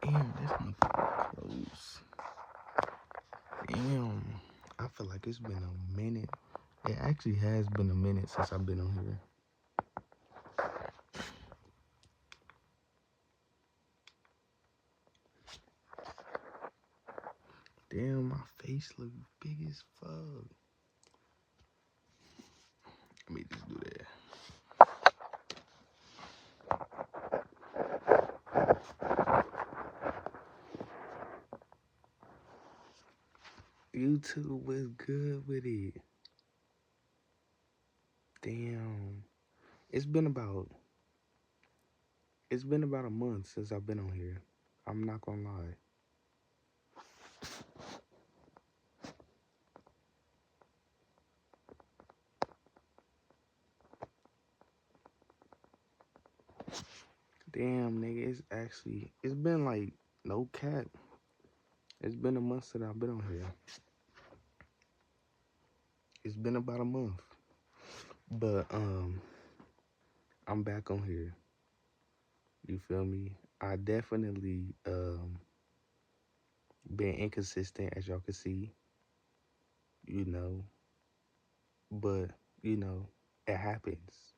Damn, this motherfucker close. Damn. I feel like it's been a minute. It actually has been a minute since I've been on here. Damn, my face look big as fuck. Let me just do that. YouTube was good with it. Damn. It's been about a month since I've been on here. I'm not gonna lie. Damn, nigga, it's been like no cap. It's been a month since I've been on here. It's been about a month. But I'm back on here. You feel me? I definitely been inconsistent, as y'all can see, you know. But, you know, it happens.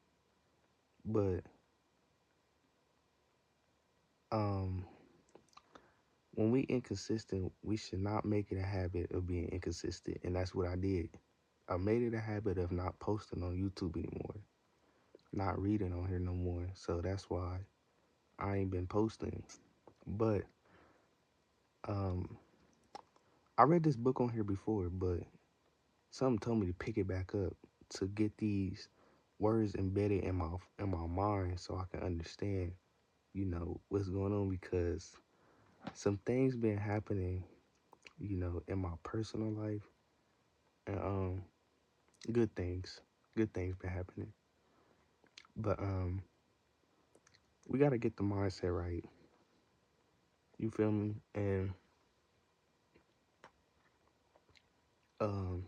But when we inconsistent, we should not make it a habit of being inconsistent. And that's what I did. I made it a habit of not posting on YouTube anymore. Not reading on here no more. So that's why I ain't been posting. But I read this book on here before, but something told me to pick it back up to get these words embedded in my mind so I can understand, you know, what's going on, because some things been happening, you know, in my personal life, and good things been happening, but we gotta get the mindset right. You feel me? And um,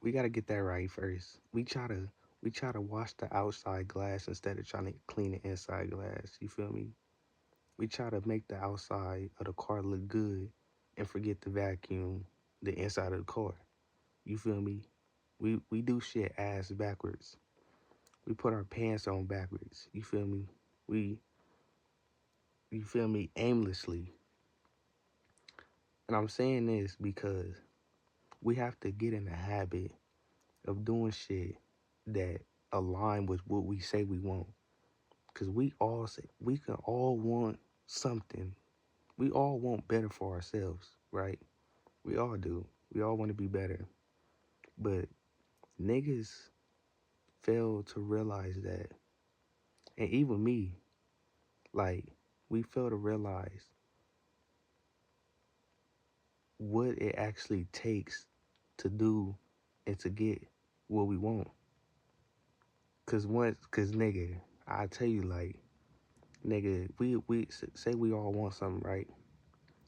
we gotta get that right first. We try to wash the outside glass instead of trying to clean the inside glass. You feel me? We try to make the outside of the car look good and forget to vacuum the inside of the car. You feel me? We do shit ass backwards. We put our pants on backwards. You feel me? You feel me? Aimlessly. And I'm saying this because we have to get in the habit of doing shit that align with what we say we want. Cause we can all want something. We all want better for ourselves, right? We all do. We all want to be better. But niggas fail to realize that. And even me, like, we fail to realize what it actually takes to do and to get what we want. Cause nigga, I tell you, like, nigga, we say we all want something, right?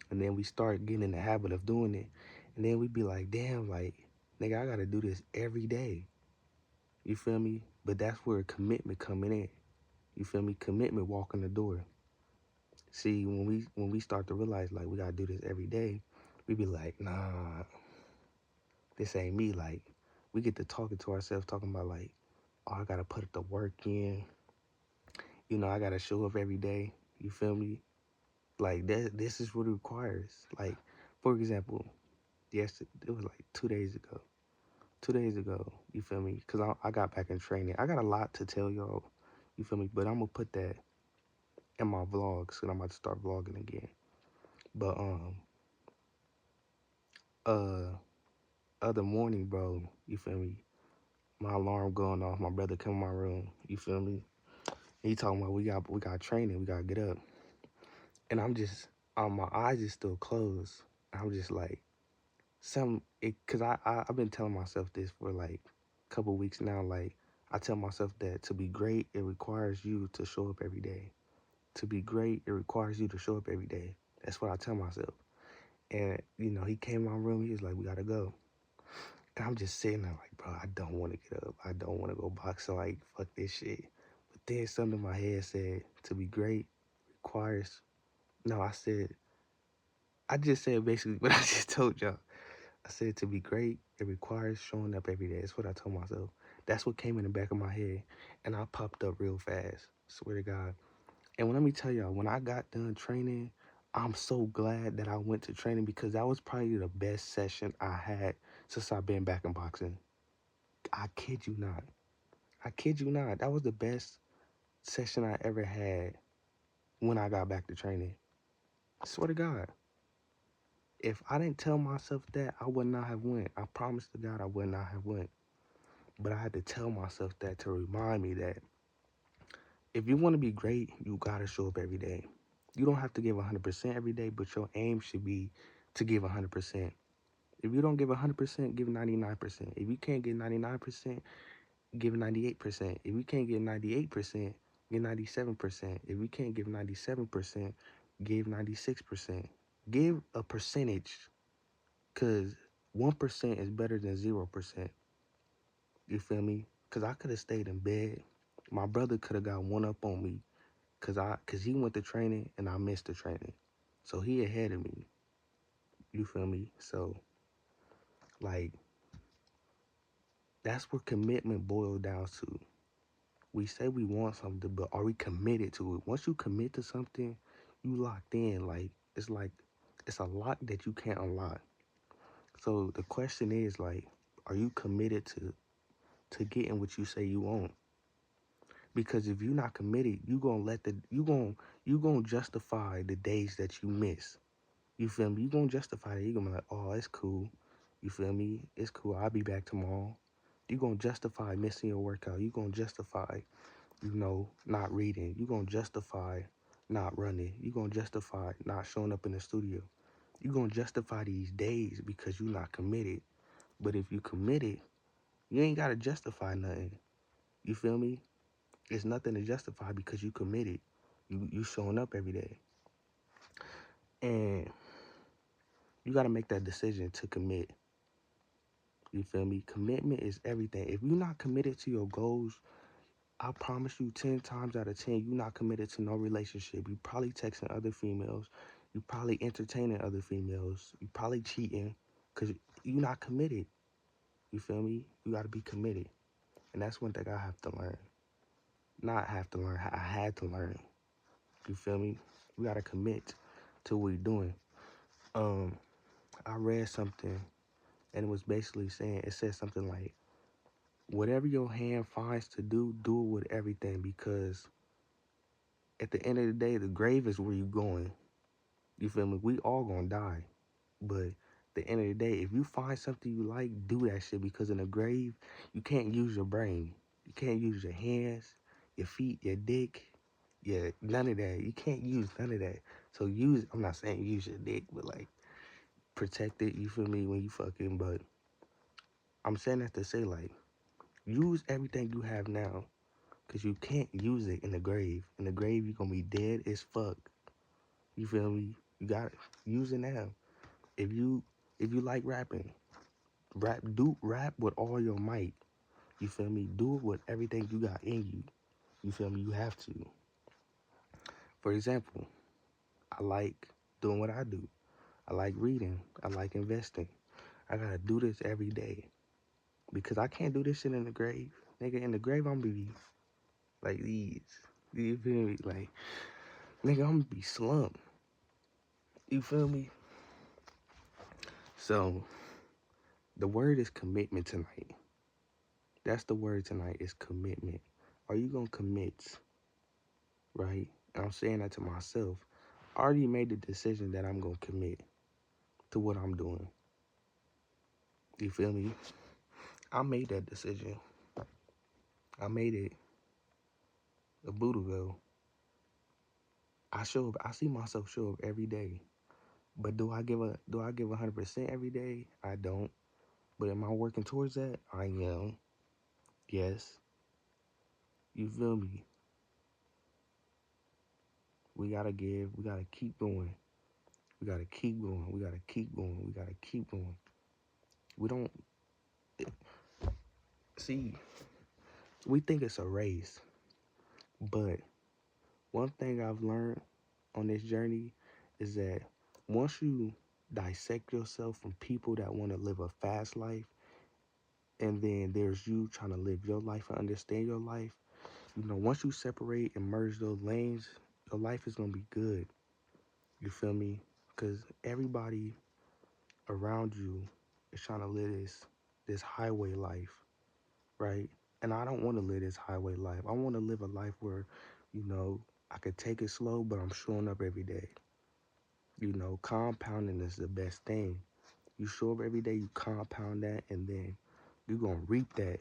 And then we start getting in the habit of doing it. And then we be like, damn, like, nigga, I gotta do this every day. You feel me? But that's where commitment coming in. You feel me? Commitment walking the door. See, when we start to realize, like, we gotta do this every day, we be like, nah, this ain't me. Like, we get to talking to ourselves, talking about, like, oh, I gotta put the work in. You know, I gotta show up every day. You feel me? Like, this is what it requires. Like, for example, yes, it was like 2 days ago. 2 days ago, you feel me? Because I got back in training. I got a lot to tell y'all, you feel me? But I'm gonna put that in my vlogs, and I'm about to start vlogging again. But other morning, bro, you feel me? My alarm going off. My brother come in my room. You feel me? He talking about we got training. We gotta get up. And I'm just, my eyes is still closed. I'm just like, cause I've been telling myself this for like a couple weeks now. Like, I tell myself that to be great, it requires you to show up every day. To be great, it requires you to show up every day. That's what I tell myself. And, you know, he came in my room. He was like, we gotta go. And I'm just sitting there like, bro, I don't want to get up. I don't want to go boxing. Like, fuck this shit. But then something in my head said, to be great requires No, I just said basically what I just told y'all. I said to be great, it requires showing up every day. That's what I told myself. That's what came in the back of my head. And I popped up real fast. Swear to God. And let me tell y'all, when I got done training, I'm so glad that I went to training because that was probably the best session I had since I've been back in boxing. I kid you not. I kid you not. That was the best session I ever had when I got back to training. I swear to God. If I didn't tell myself that, I would not have went. I promise to God I would not have went. But I had to tell myself that to remind me that if you want to be great, you got to show up every day. You don't have to give 100% every day, but your aim should be to give 100%. If you don't give 100%, give 99%. If you can't get 99%, give 98%. If you can't get 98%, give 97%. If you can't give 97%, give 96%. Give a percentage, because 1% is better than 0%. You feel me? Because I could have stayed in bed. My brother could have got one up on me because he went to training and I missed the training. So he ahead of me. You feel me? So, like, that's where commitment boils down to. We say we want something, but are we committed to it? Once you commit to something, you locked in. Like it's a lock that you can't unlock. So the question is, like, are you committed to getting what you say you want? Because if you're not committed, you gonna justify the days that you miss. You feel me? You gonna justify it. You gonna be like, oh, it's cool. You feel me? It's cool. I'll be back tomorrow. You gonna justify missing your workout. You gonna justify, not reading. You gonna justify not running. You gonna justify not showing up in the studio. You gonna justify these days because you're not committed. But if you committed, you ain't gotta justify nothing. You feel me? It's nothing to justify because you committed. You showing up every day. And you gotta make that decision to commit. You feel me? Commitment is everything. If you're not committed to your goals, I promise you 10 times out of 10, you're not committed to no relationship. You probably texting other females. You probably entertaining other females. You probably cheating because you're not committed. You feel me? You got to be committed. And that's one thing I have to learn. Not have to learn. I had to learn. You feel me? We got to commit to what we're doing. I read something and it was basically saying, it said something like, whatever your hand finds to do, do it with everything, because at the end of the day, the grave is where you going. You feel me? We all gonna die. But at the end of the day, if you find something you like, do that shit, because in the grave, you can't use your brain. You can't use your hands, your feet, your dick, none of that. You can't use none of that. So I'm not saying use your dick, but like protect it, you feel me, when you fucking, but I'm saying that to say, like, use everything you have now, because you can't use it in the grave. In the grave, you're gonna be dead as fuck. You feel me? You got it. Use it now. If you like rapping, rap with all your might. You feel me? Do it with everything you got in you. You feel me? You have to. For example, I like doing what I do. I like reading. I like investing. I gotta do this every day because I can't do this shit in the grave. Nigga, in the grave, I'm gonna be like these. You feel me? Like, nigga, I'm gonna be slumped. You feel me? So, the word is commitment tonight. That's the word tonight, is commitment. Are you gonna commit? Right? And I'm saying that to myself. I already made the decision that I'm gonna commit to what I'm doing. You feel me? I made that decision. I made it a boot ago. I show up. I see myself show up every day. But do I give 100% every day? I don't. But am I working towards that? I am. Yes. You feel me? We gotta give. We gotta keep going. We gotta keep going. We gotta keep going. We gotta keep going. We don't see. We think it's a race, but one thing I've learned on this journey is that once you dissect yourself from people that want to live a fast life, and then there's you trying to live your life and understand your life, once you separate and merge those lanes, your life is going to be good. You feel me? Because everybody around you is trying to live this highway life, right? And I don't want to live this highway life. I want to live a life where, I could take it slow, but I'm showing up every day. Compounding is the best thing. You show up every day, you compound that, and then you're going to reap that,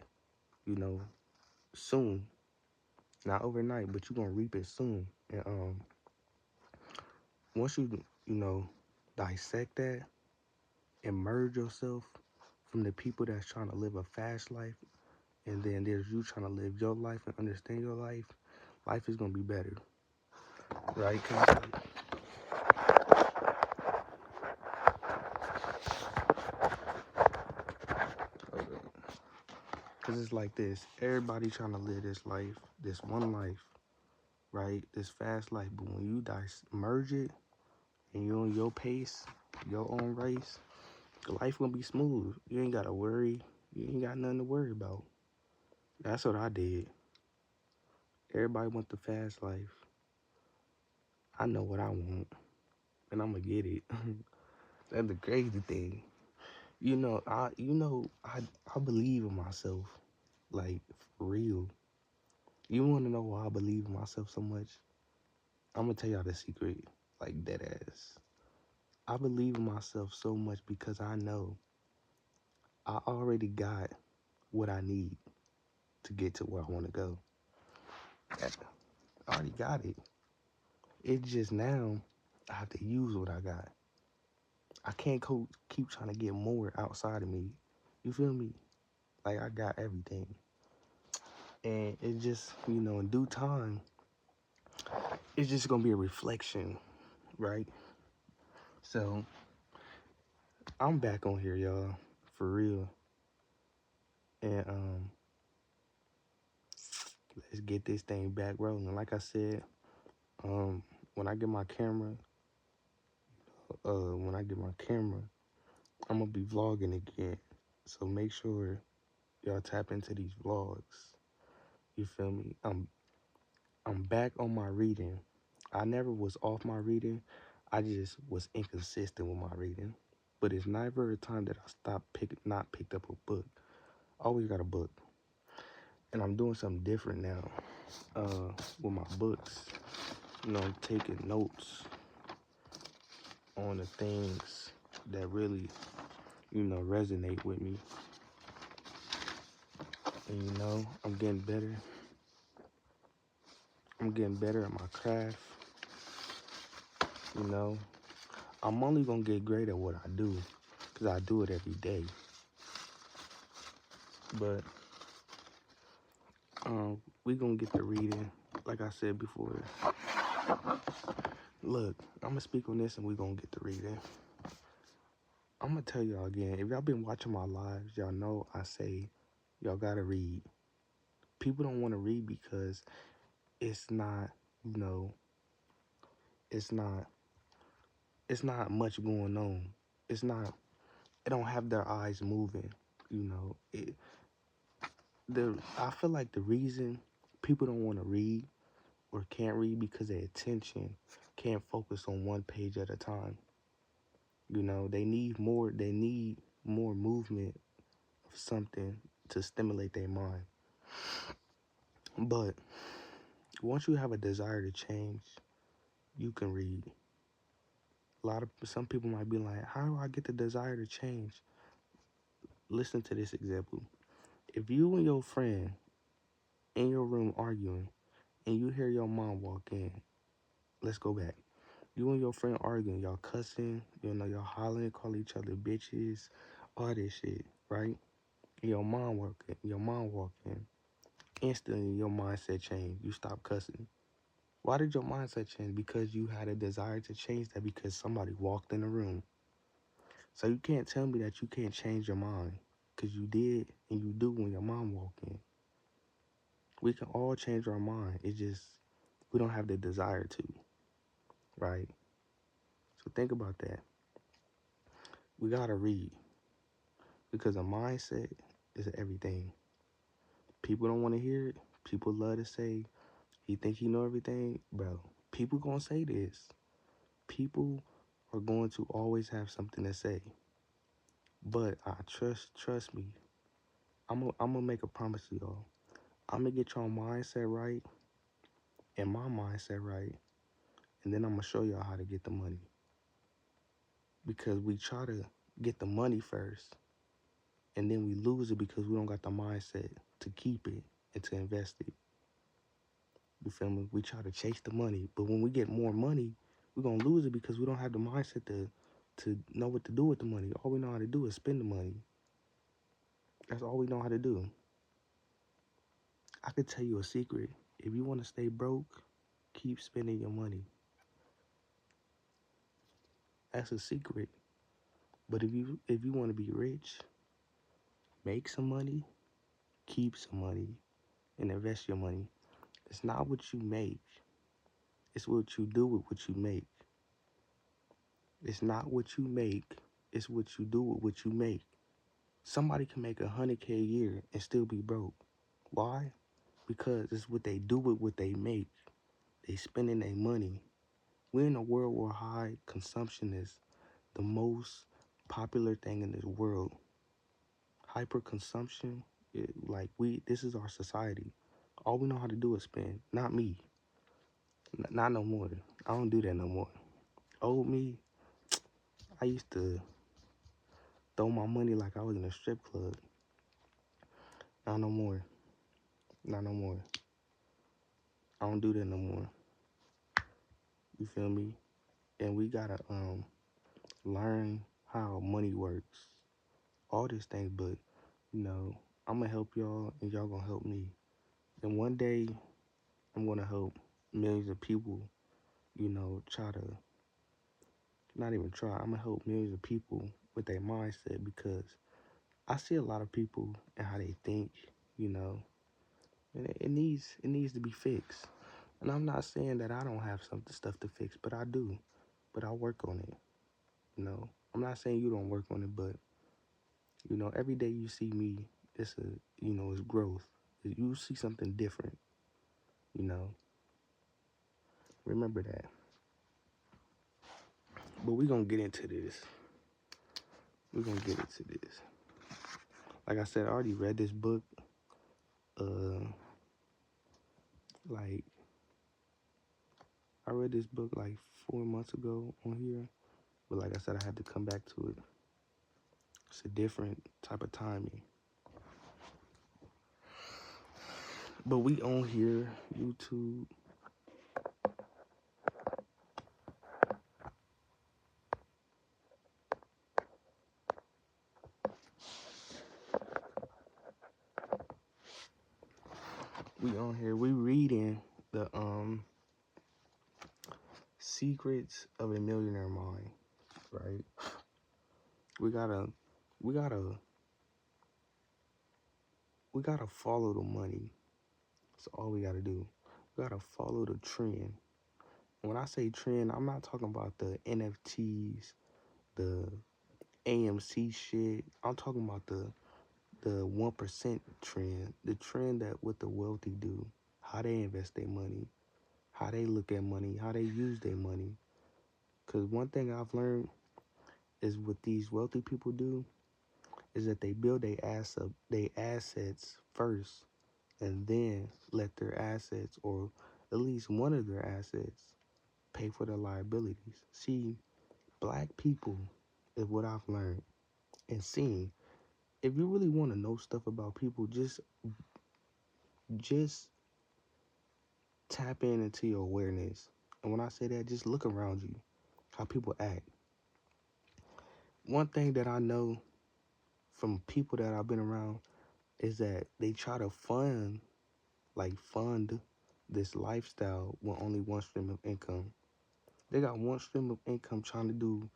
you know, soon. Not overnight, but you're going to reap it soon. And once you dissect that and merge yourself from the people that's trying to live a fast life, and then there's you trying to live your life and understand your life, life is going to be better, right? Because it's like this. Everybody trying to live this life, this one life, right? This fast life. But when you merge it and you're on your pace, your own race, life going to be smooth. You ain't got to worry. You ain't got nothing to worry about. That's what I did. Everybody want the fast life. I know what I want, and I'm going to get it. That's the crazy thing. I believe in myself, like, for real. You want to know why I believe in myself so much? I'm going to tell y'all the secret, like, dead ass. I believe in myself so much because I know I already got what I need to get to where I want to go. I already got it. It's just now I have to use what I got. I can't keep trying to get more outside of me. You feel me? Like, I got everything. And it just, in due time, it's just going to be a reflection, right? So, I'm back on here, y'all, for real. And let's get this thing back rolling. Like I said, when I get my camera, I'm gonna be vlogging again. So make sure y'all tap into these vlogs. You feel me? I'm back on my reading. I never was off my reading. I just was inconsistent with my reading. But it's never a time that I not picked up a book. I always got a book. And I'm doing something different now with my books. Taking notes on the things that really, resonate with me. And, I'm getting better. I'm getting better at my craft. I'm only going to get great at what I do because I do it every day. But we going to get to reading. Like I said before, look, I'm going to speak on this and we going to get to reading. I'm going to tell y'all again, if y'all been watching my lives, y'all know I say y'all got to read. People don't want to read because it's not, it's not much going on. It don't have their eyes moving, I feel like the reason people don't want to read or can't read because their attention can't focus on one page at a time. They need more movement of something to stimulate their mind. But once you have a desire to change, you can read. Some people might be like, how do I get the desire to change? Listen to this example. If you and your friend in your room arguing and you hear your mom walk in, let's go back. You and your friend arguing, y'all cussing, y'all hollering, call each other bitches, all this shit, right? And your mom walk in. Instantly, your mindset changed. You stop cussing. Why did your mindset change? Because you had a desire to change that because somebody walked in the room. So you can't tell me that you can't change your mind because you did and you do when your mom walked in. We can all change our mind. It's just we don't have the desire to, right? So think about that. We gotta read because a mindset is everything. People don't want to hear it. People love to say, "You think you know everything?" Bro, people gonna say this. People are going to always have something to say. But I trust me. I'm gonna make a promise to y'all. I'm gonna get y'all mindset right and my mindset right, and then I'm gonna show y'all how to get the money. Because we try to get the money first, and then we lose it because we don't got the mindset to keep it and to invest it. You feel me? We try to chase the money, but when we get more money, we're gonna lose it because we don't have the mindset to know what to do with the money. All we know how to do is spend the money. That's all we know how to do. I could tell you a secret. If you want to stay broke, keep spending your money. That's a secret. But if you want to be rich, make some money, keep some money, and invest your money. It's not what you make. It's what you do with what you make. It's not what you make. It's what you do with what you make. Somebody can make 100K a year and still be broke. Why? Because it's what they do with what they make. They spending their money. We're in a world where high consumption is the most popular thing in this world. Hyper consumption, this is our society. All we know how to do is spend. Not me. Not no more. I don't do that no more. Old me, I used to throw my money like I was in a strip club. Not no more. Not no more. I don't do that no more. You feel me? And we gotta learn how money works. All these things, but I'm gonna help y'all and y'all gonna help me. And one day I'm gonna help millions of people, try to not even try. I'm gonna help millions of people with their mindset because I see a lot of people and how they think, and it needs to be fixed. And I'm not saying that I don't have some stuff to fix, but I do. But I work on it. I'm not saying you don't work on it, but every day you see me, it's growth. You see something different, you know. Remember that. But we're gonna get into this. We're gonna get into this. Like I said, I already read this book. Like I read this book like 4 months ago on here. But like I said, I had to come back to it. It's a different type of timing. But we on here, YouTube. We on here. We reading the Secrets of a Millionaire Mind, right? We gotta we gotta we gotta follow the money. That's all we gotta do. We gotta follow the trend. When I say trend, I'm not talking about the NFTs, the AMC shit. I'm talking about the 1% trend, the trend that what the wealthy do, how they invest their money, how they look at money, how they use their money. Because one thing I've learned is what these wealthy people do is that they build their assets first, and then let their assets, or at least one of their assets, pay for their liabilities. See, black people is what I've learned and seen. If you really want to know stuff about people, just tap into your awareness. And when I say that, just look around you, how people act. One thing that I know from people that I've been around is that they try to fund this lifestyle with only one stream of income. They got one stream of income trying to do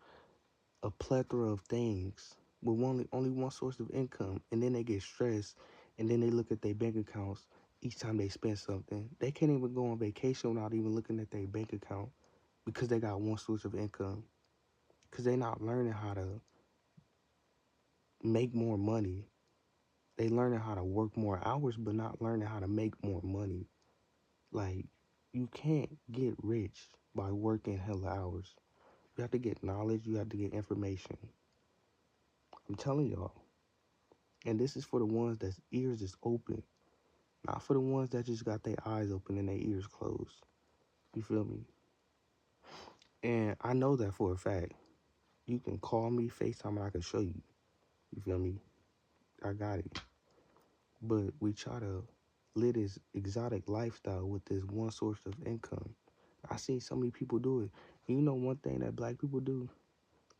a plethora of things with only one source of income, and then they get stressed, and then they look at their bank accounts each time they spend something. They can't even go on vacation without even looking at their bank account because they got one source of income. because they not learning how to make more money. They learning how to work more hours, but not learning how to make more money. Like, you can't get rich by working hella hours. You have to get knowledge. You have to get information. I'm telling y'all. And this is for the ones that's ears is open. Not for the ones that just got their eyes open and their ears closed. You feel me? And I know that for a fact. You can call me, FaceTime, and I can show you. You feel me? I got it. But we try to live this exotic lifestyle with this one source of income. I seen so many people do it. And you know one thing that black people do?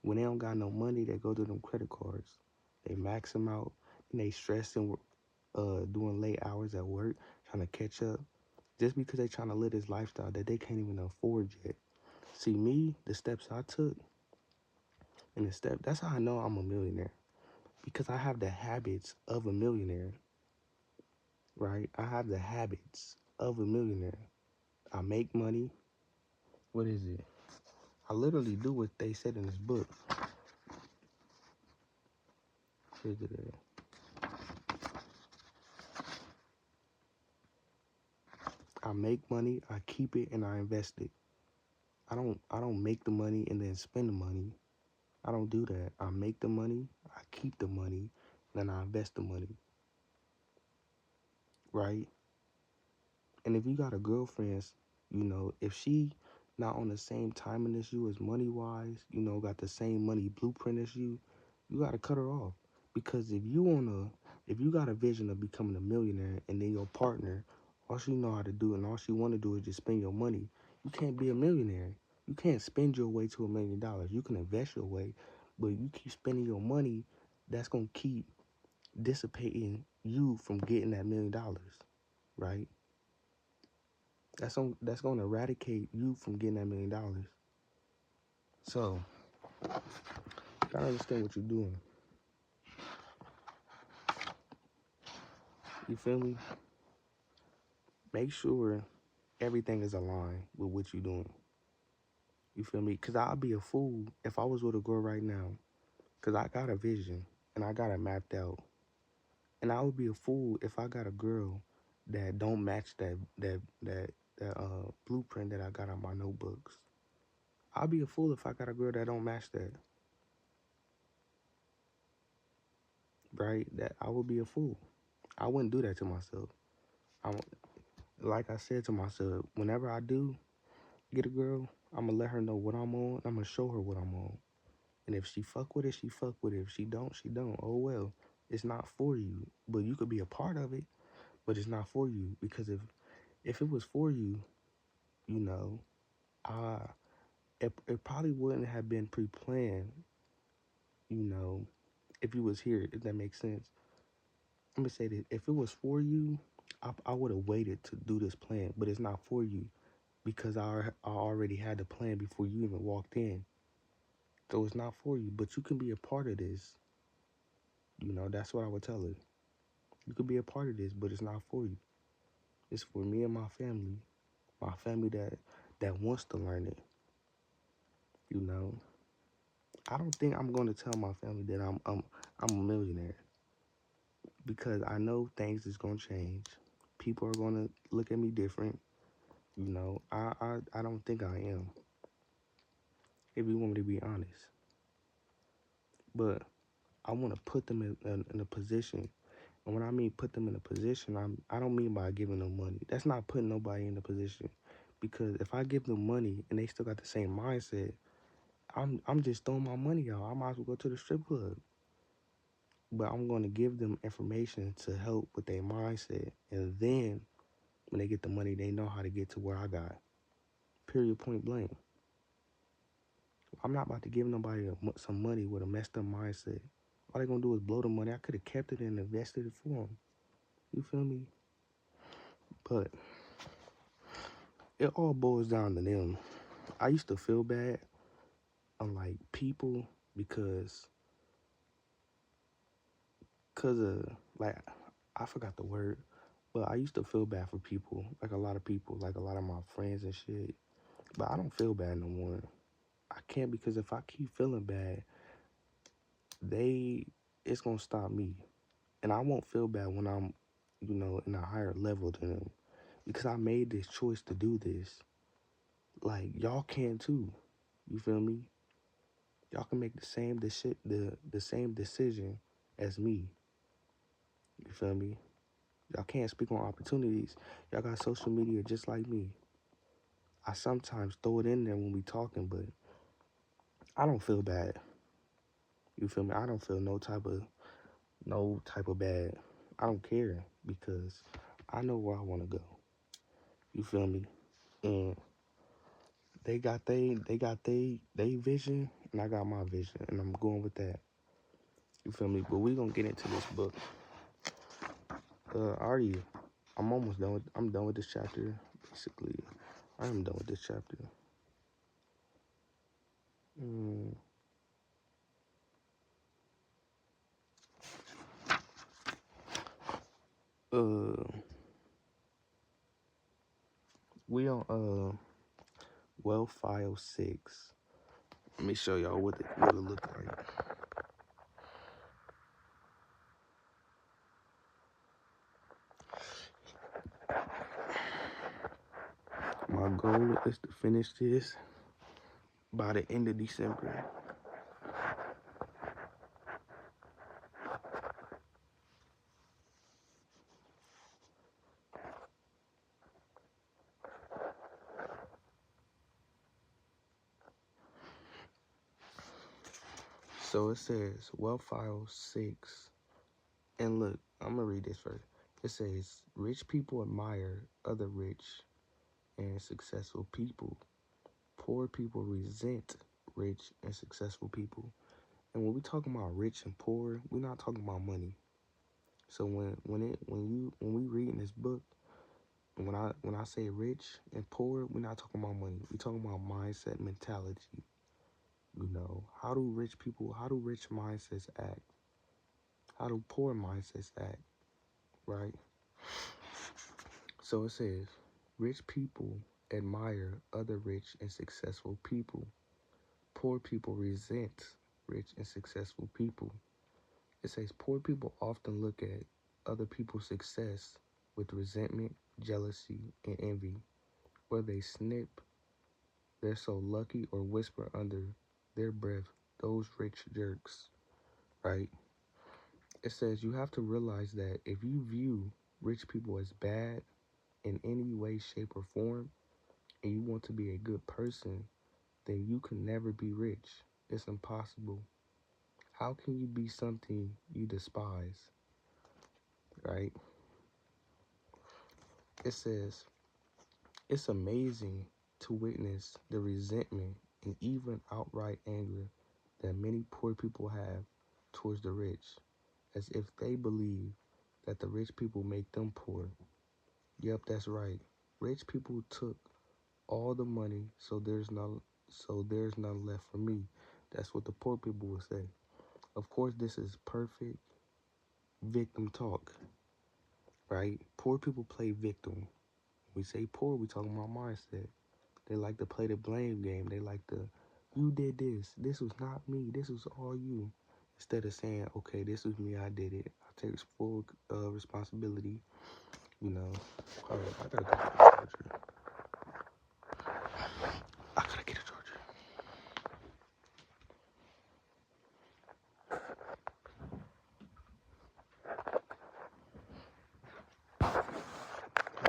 When they don't got no money, they go to them credit cards. They max them out, and they stressing, doing late hours at work, trying to catch up, just because they trying to live this lifestyle that they can't even afford yet. See me, the steps I took, and that's how I know I'm a millionaire. Because I have the habits of a millionaire, right? I have the habits of a millionaire. I make money. What is it? I literally do what they said in this book. I make money, I keep it, and I invest it. I don't make the money and then spend the money. I don't do that. I make the money, I keep the money, and then I invest the money. Right? And if you got a girlfriend, if she not on the same timing as you as money wise, got the same money blueprint as you gotta cut her off. Because if you got a vision of becoming a millionaire and then your partner, all she know how to do and all she wanna do is just spend your money, you can't be a millionaire. You can't spend your way to $1 million. You can invest your way, but you keep spending your money, that's gonna keep dissipating you from getting that $1 million, right? That's gonna eradicate you from getting that $1 million. So, you gotta understand what you're doing. You feel me? Make sure everything is aligned with what you're doing. You feel me? Because I'd be a fool if I was with a girl right now. Because I got a vision and I got it mapped out. And I would be a fool if I got a girl that don't match that blueprint that I got on my notebooks. I'll be a fool if I got a girl that don't match that. Right? That I would be a fool. I wouldn't do that to myself. I, like I said to myself, whenever I do get a girl, I'm gonna let her know what I'm on. I'm gonna show her what I'm on. And if she fuck with it, she fuck with it. If she don't, she don't. Oh well, it's not for you. But you could be a part of it, but it's not for you. Because if it was for you, you know, uh, it probably wouldn't have been pre-planned, you know, if you was here, if that makes sense. I'm gonna say that if it was for you, I would have waited to do this plan, but it's not for you because I already had the plan before you even walked in. So it's not for you, but you can be a part of this. That's what I would tell her. You could be a part of this, but it's not for you. It's for me and my family that wants to learn it. You know, I don't think I'm going to tell my family that I'm a millionaire because I know things is going to change. People are going to look at me different. I don't think I am. If you want me to be honest, but I want to put them in a position. And when I mean put them in a position, I don't mean by giving them money. That's not putting nobody in a position. Because if I give them money and they still got the same mindset, I'm just throwing my money out. I might as well go to the strip club. But I'm going to give them information to help with their mindset. And then when they get the money, they know how to get to where I got. Period, point blank. I'm not about to give nobody some money with a messed up mindset. All they going to do is blow the money. I could have kept it and invested it for them. You feel me? But it all boils down to them. I used to feel bad on like people because of like I forgot the word, but I used to feel bad for people, like a lot of people, like a lot of my friends and shit. But I don't feel bad no more. I can't, because if I keep feeling bad, they it's gonna stop me. And I won't feel bad when I'm, in a higher level than them. Because I made this choice to do this. Like, y'all can too. You feel me? Y'all can make the same decision as me. You feel me? Y'all can't speak on opportunities. Y'all got social media just like me. I sometimes throw it in there when we talking, but I don't feel bad. You feel me? I don't feel no type of bad. I don't care, because I know where I want to go. You feel me? And they vision, and I got my vision, and I'm going with that. You feel me? But we gonna get into this book. I'm done with this chapter. Basically, I am done with this chapter. Mm, uh, we on well file 6. Let me show y'all what it look like. My goal is to finish this by the end of December. So it says, well file 6. And look, I'm gonna read this first. It says, rich people admire other rich and successful people. Poor people resent rich and successful people. And when we talking about rich and poor, we're not talking about money. So when we read in this book, when I say rich and poor, we're not talking about money. We're talking about mindset, mentality. How do rich mindsets act? How do poor mindsets act? Right? So it says, rich people admire other rich and successful people. Poor people resent rich and successful people. It says poor people often look at other people's success with resentment, jealousy, and envy, where they snip, they're so lucky, or whisper under their breath, those rich jerks, right? It says you have to realize that if you view rich people as bad in any way, shape, or form, and you want to be a good person, then you can never be rich. It's impossible. How can you be something you despise, right? It says, it's amazing to witness the resentment and even outright anger that many poor people have towards the rich, as if they believe that the rich people make them poor. Yep, that's right. Rich people took all the money, so there's none left for me. That's what the poor people will say. Of course, this is perfect victim talk, right? Poor people play victim. We say poor, we talking about mindset. They like to play the blame game. They like to, you did this. This was not me. This was all you. Instead of saying, okay, this was me. I did it. I take full responsibility. All right, I gotta go get a charger. I gotta get a charger.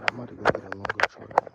I'm about to go get a longer charger.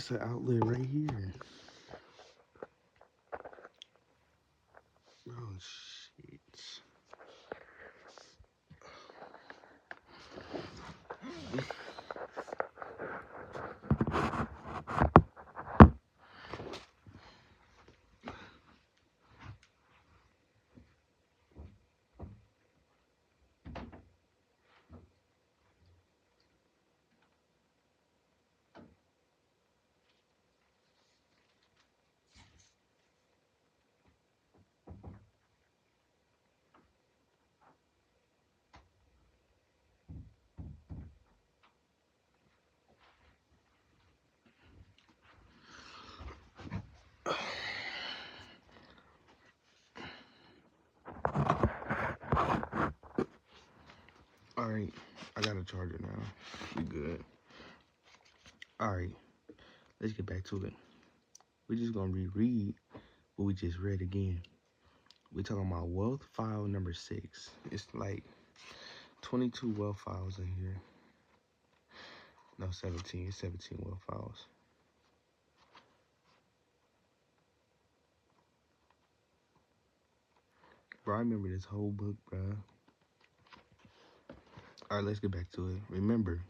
It's an outlet right here. Oh shit. Alright, I got a charger now. We good. Alright, let's get back to it. We're just gonna reread what we just read again. We're talking about wealth file number 6. It's like 22 wealth files in here. No, 17. It's 17 wealth files. Bro, I remember this whole book, bro. Alright, let's get back to it. Remember,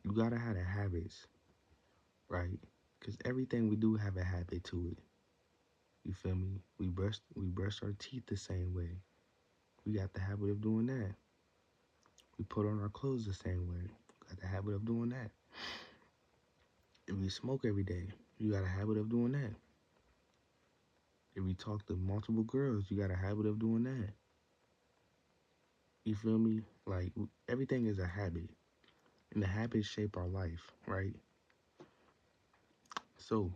you gotta have the habits, right? Because everything we do have a habit to it. You feel me? We brush our teeth the same way. We got the habit of doing that. We put on our clothes the same way. Got the habit of doing that. If we smoke every day, you got a habit of doing that. If you talk to multiple girls, you got a habit of doing that. You feel me? Like, everything is a habit. And the habits shape our life, right? So,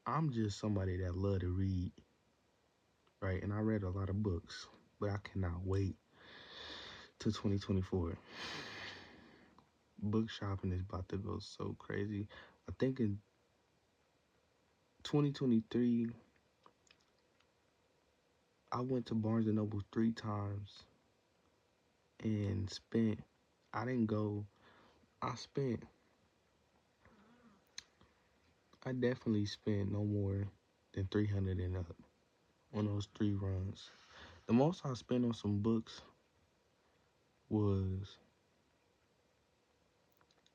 I'm just somebody that love to read, right? And I read a lot of books, but I cannot wait till 2024. Book shopping is about to go so crazy. I think in 2023, I went to Barnes& and Noble 3 times and spent, I didn't go, I spent, I definitely spent no more than 300 and up on those 3 runs. The most I spent on some books was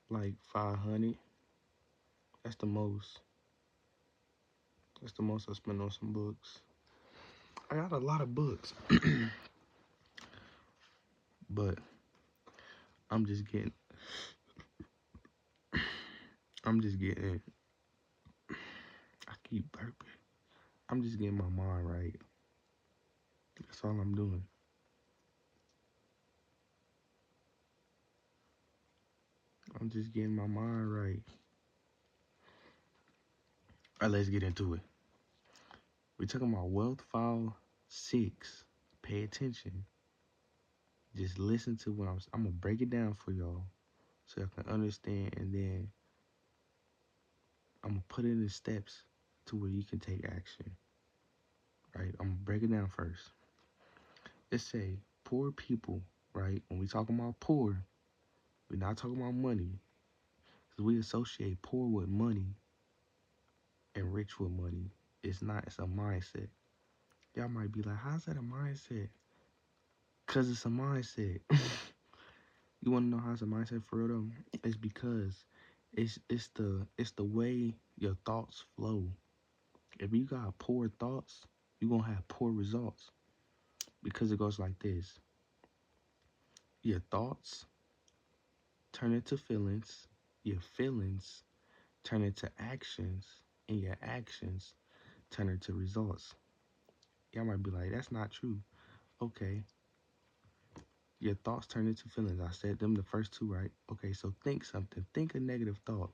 like 500. That's the most. That's the most I spent on some books. I got a lot of books, but I'm just getting, I keep burping. I'm just getting my mind right. That's all I'm doing. I'm just getting my mind right. All right, let's get into it. We're talking about wealth file 6. Pay attention. Just listen to what I'm gonna break it down for y'all so y'all can understand, and then I'm gonna put it in steps to where you can take action. Right? I'm gonna break it down first. Let's say poor people, right? When we talking about poor, we're not talking about money. Because we associate poor with money and rich with money. It's not, it's a mindset. Y'all might be like, how's that a mindset? Because it's a mindset. You want to know how it's a mindset for real though? It's because it's the way your thoughts flow. If you got poor thoughts, you're going to have poor results. Because it goes like this. Your thoughts turn into feelings. Your feelings turn into actions. And your actions turn into results. Y'all might be like, that's not true. Okay. Your thoughts turn into feelings. I said them the first 2, right? Okay, so think something. Think a negative thought.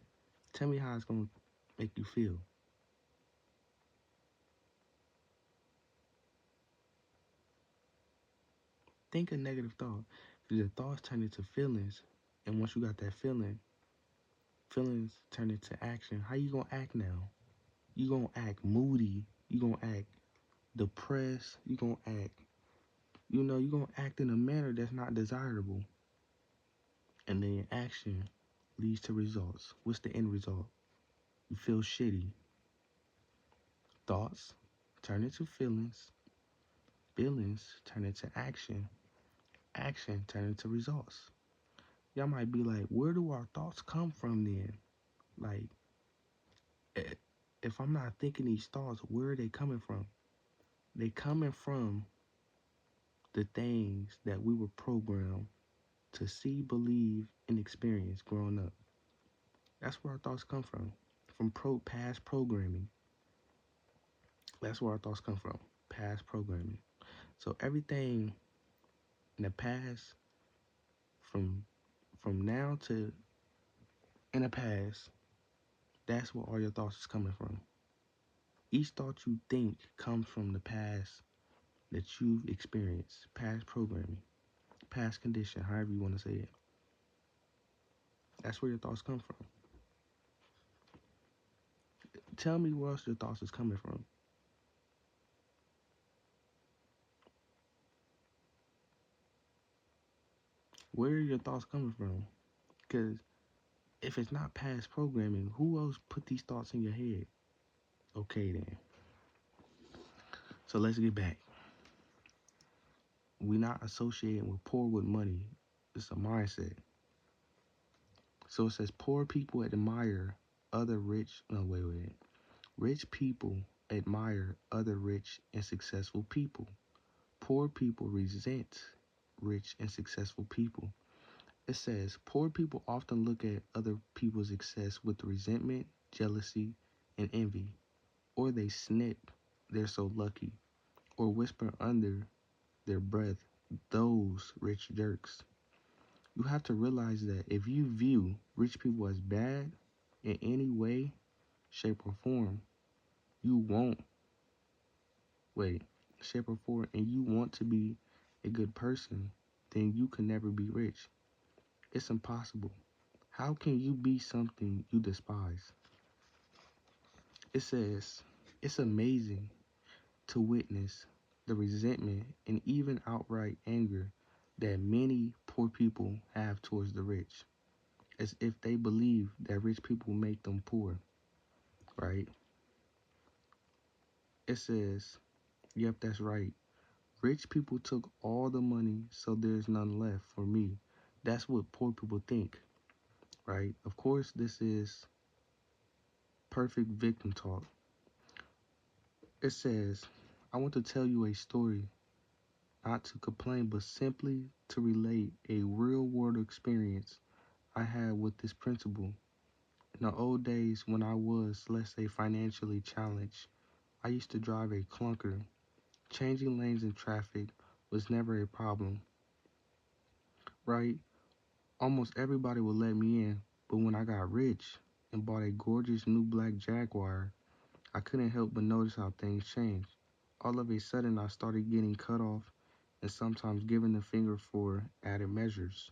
Tell me how it's going to make you feel. Think a negative thought. Because your thoughts turn into feelings. And once you got that feeling, feelings turn into action. How you going to act now? You going to act moody. You going to act depressed. You going to act, you going to act in a manner that's not desirable. And then action leads to results. What's the end result? You feel shitty. Thoughts turn into feelings. Feelings turn into action. Action turn into results. Y'all might be like, where do our thoughts come from then? Like, eh, if I'm not thinking these thoughts, where are they coming from? They coming from the things that we were programmed to see, believe, and experience growing up. That's where our thoughts come from past programming. That's where our thoughts come from, past programming. So everything in the past, from now to in the past, that's where all your thoughts is coming from. Each thought you think comes from the past that you've experienced, past programming, past condition, however you want to say it. That's where your thoughts come from. Tell me where else your thoughts is coming from. Where are your thoughts coming from? Because if it's not past programming, who else put these thoughts in your head? Okay then. So let's get back. We not associating with poor with money. It's a mindset. So it says poor people admire other rich. No, wait. Rich people admire other rich and successful people. Poor people resent rich and successful people. It says poor people often look at other people's success with resentment, jealousy, and envy. Or they snip, they're so lucky. Or whisper under their breath, those rich jerks. You have to realize that if you view rich people as bad in any way, shape, or form, you won't wait, shape, or form, and you want to be a good person, then you can never be rich. It's impossible. How can you be something you despise? It says, it's amazing to witness the resentment and even outright anger that many poor people have towards the rich, as if they believe that rich people make them poor, right? It says, yep, that's right. Rich people took all the money, so there's none left for me. That's what poor people think, right? Of course, this is perfect victim talk. It says, I want to tell you a story, not to complain, but simply to relate a real world experience I had with this principle. In the old days when I was, let's say, financially challenged, I used to drive a clunker. Changing lanes in traffic was never a problem, right? Almost everybody would let me in, but when I got rich and bought a gorgeous new black Jaguar, I couldn't help but notice how things changed. All of a sudden, I started getting cut off and sometimes given the finger for added measures.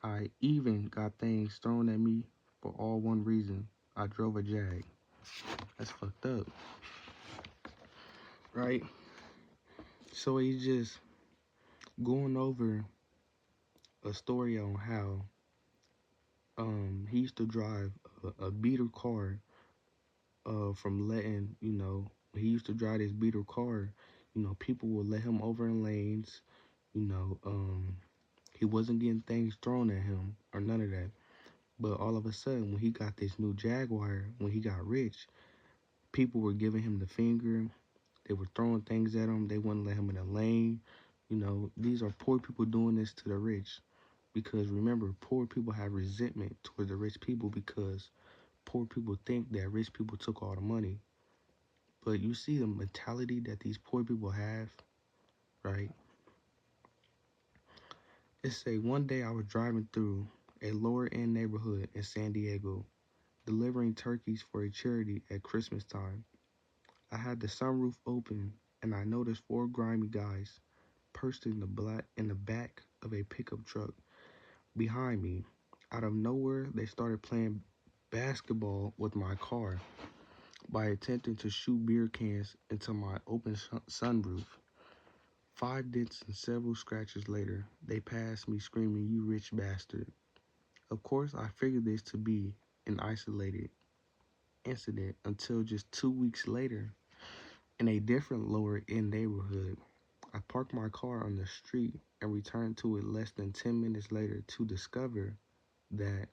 I even got things thrown at me for all one reason. I drove a Jag. That's fucked up, right? So he's just going over a story on how he used to drive a beater car from letting, he used to drive this beater car, people would let him over in lanes, you know, he wasn't getting things thrown at him or none of that. But all of a sudden, when he got this new Jaguar, when he got rich, people were giving him the finger. They were throwing things at him. They wouldn't let him in a lane. These are poor people doing this to the rich. Because remember, poor people have resentment towards the rich people because poor people think that rich people took all the money. But you see the mentality that these poor people have, right? It say one day I was driving through a lower end neighborhood in San Diego, delivering turkeys for a charity at Christmas time. I had the sunroof open and I noticed four grimy guys perched in the back of a pickup truck behind me. Out of nowhere, they started playing basketball with my car by attempting to shoot beer cans into my open sunroof. 5 dents and several scratches later, they passed me screaming, "You rich bastard." Of course, I figured this to be an isolated incident until just 2 weeks later in a different lower end neighborhood. I parked my car on the street and returned to it less than 10 minutes later to discover that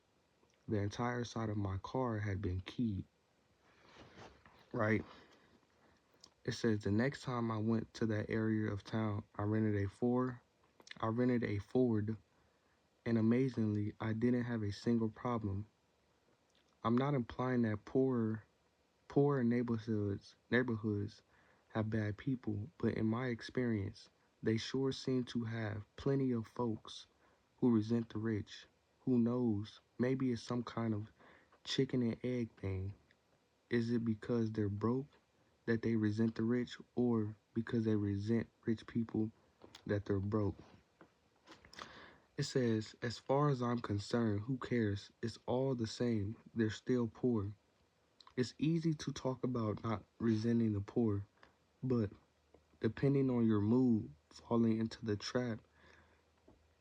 the entire side of my car had been keyed, right? It says the next time I went to that area of town, I rented a Ford, and amazingly, I didn't have a single problem. I'm not implying that poorer neighborhoods have bad people, but in my experience, they sure seem to have plenty of folks who resent the rich. Who knows? Maybe it's some kind of chicken and egg thing. Is it because they're broke that they resent the rich, or because they resent rich people that they're broke? It says, as far as I'm concerned, who cares? It's all the same. They're still poor. It's easy to talk about not resenting the poor, but depending on your mood, falling into the trap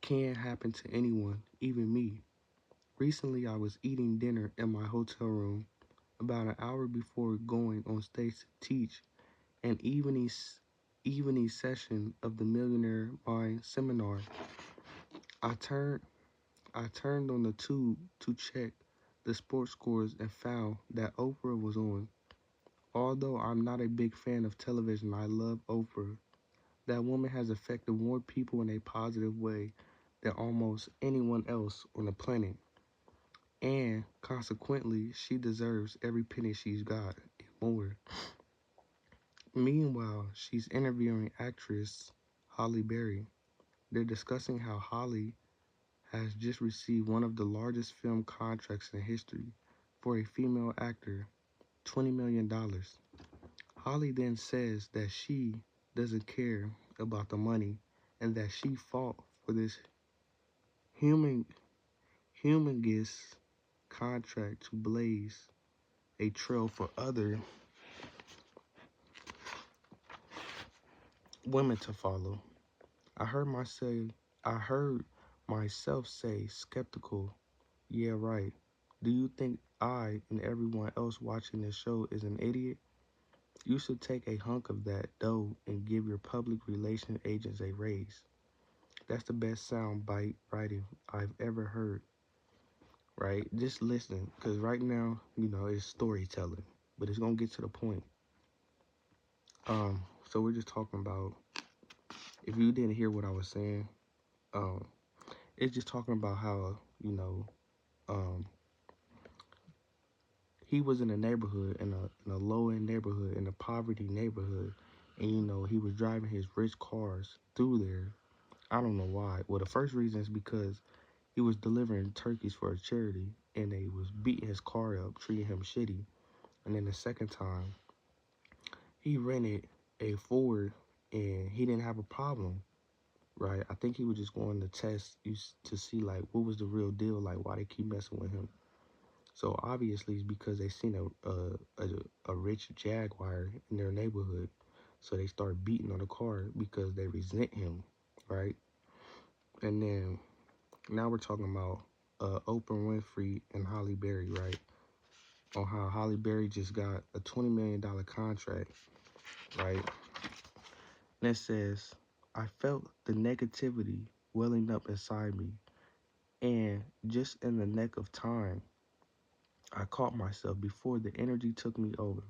can happen to anyone, even me. Recently, I was eating dinner in my hotel room about an hour before going on stage to teach an evening session of the Millionaire Mind seminar. I turned I turned on the tube to check the sports scores and found that Oprah was on. Although I'm not a big fan of television, I love Oprah. That woman has affected more people in a positive way than almost anyone else on the planet. And consequently, she deserves every penny she's got and more. Meanwhile, she's interviewing actress Halle Berry. They're discussing how Halle has just received one of the largest film contracts in history for a female actor, $20 million. Holly then says that she doesn't care about the money and that she fought for this human humongous contract to blaze a trail for other women to follow. I heard myself I heard myself say skeptical, yeah right. Do you think I and everyone else watching this show is an idiot? You should take a hunk of that dough and give your public relation agents a raise. That's the best sound bite writing I've ever heard, right? Just listen, because right now, it's storytelling, but it's going to get to the point. So we're just talking about, if you didn't hear what I was saying, um, it's just talking about how, um, he was in a neighborhood, in a low-end neighborhood, in a poverty neighborhood, and, he was driving his rich cars through there. I don't know why. Well, the first reason is because he was delivering turkeys for a charity, and they was beating his car up, treating him shitty. And then the second time, he rented a Ford, and he didn't have a problem, right? I think he was just going to test to see, like, what was the real deal, like, why they keep messing with him. So obviously it's because they seen a rich Jaguar in their neighborhood, so they start beating on the car because they resent him, right? And then now we're talking about Oprah Winfrey and Halle Berry, right? On how Halle Berry just got a $20 million contract, right? And it says, I felt the negativity welling up inside me, and just in the neck of time, I caught myself before the energy took me over.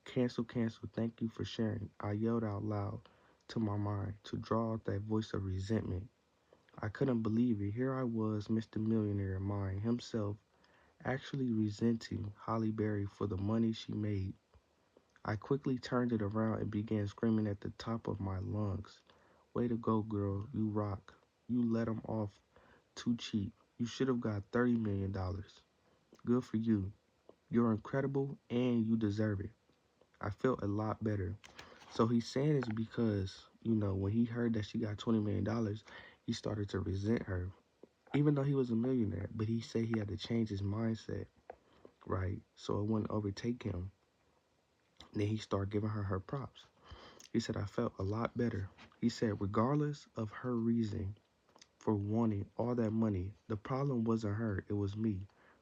Cancel, cancel, thank you for sharing. I yelled out loud to my mind to draw out that voice of resentment. I couldn't believe it. Here I was, Mr. Millionaire Mind himself, actually resenting Halle Berry for the money she made. I quickly turned it around and began screaming at the top of my lungs. Way to go, girl. You rock. You let him off too cheap. You should have got $30 million. Good for you. You're incredible and you deserve it. I felt a lot better. So he's saying this because, when he heard that she got $20 million, he started to resent her, even though he was a millionaire. But he said he had to change his mindset, right? So it wouldn't overtake him. And then he started giving her props. He said, I felt a lot better. He said, regardless of her reason for wanting all that money, the problem wasn't her, it was me.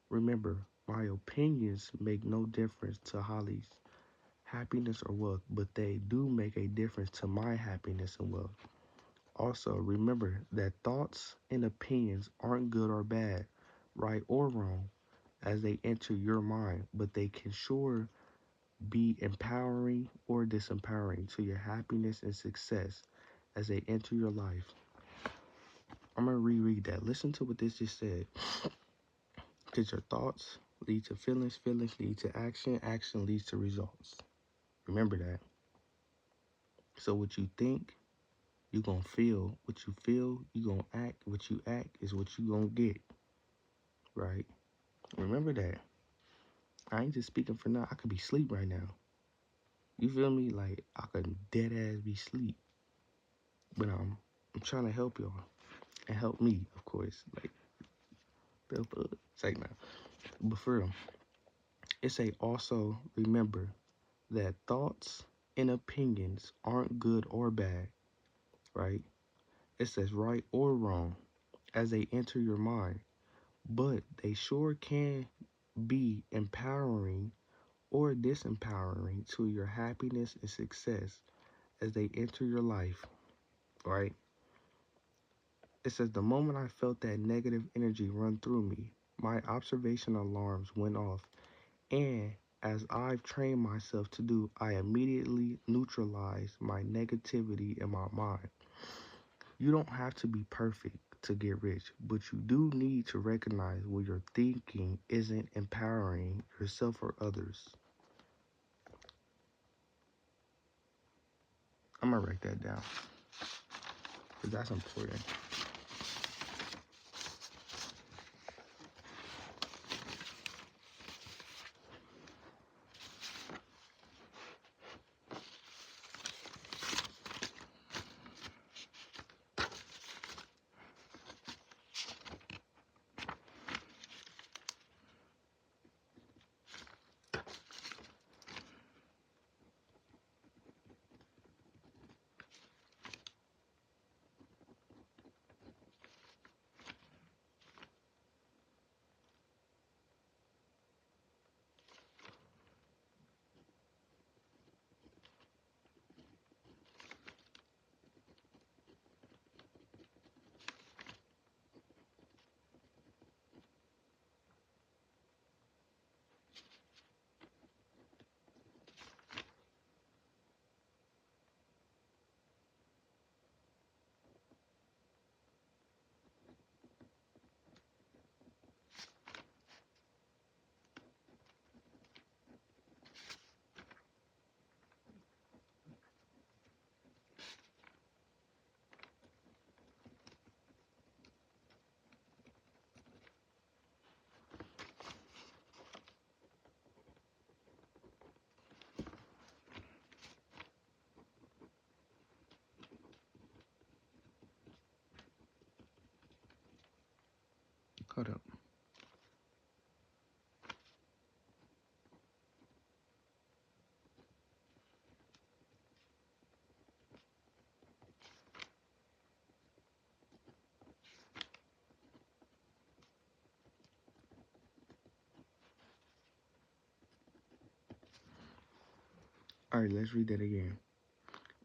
Remember, My opinions make no difference to Holly's happiness or wealth, but they do make a difference to my happiness and wealth. Also, remember that thoughts and opinions aren't good or bad, right or wrong, as they enter your mind, but they can sure be empowering or disempowering to your happiness and success as they enter your life. I'm going to reread that. Listen to what this just said. Because your thoughts lead to feelings, feelings lead to action, action leads to results. Remember that. So what you think, you going to feel. What you feel, you going to act. What you act is what you going to get. Right? Remember that. I ain't just speaking for now. I could be asleep right now. You feel me? Like, I could dead ass be asleep. But I'm trying to help y'all. And help me, of course. Like, the fuck? Say now. But for real, it say also remember that thoughts and opinions aren't good or bad, right? It says right or wrong as they enter your mind, but they sure can be empowering or disempowering to your happiness and success as they enter your life, right? It says the moment I felt that negative energy run through me, my observation alarms went off, and as I've trained myself to do, I immediately neutralize my negativity in my mind. You don't have to be perfect to get rich, but you do need to recognize when your thinking isn't empowering yourself or others. I'm gonna write that down because that's important. Hold up. All right, let's read that again.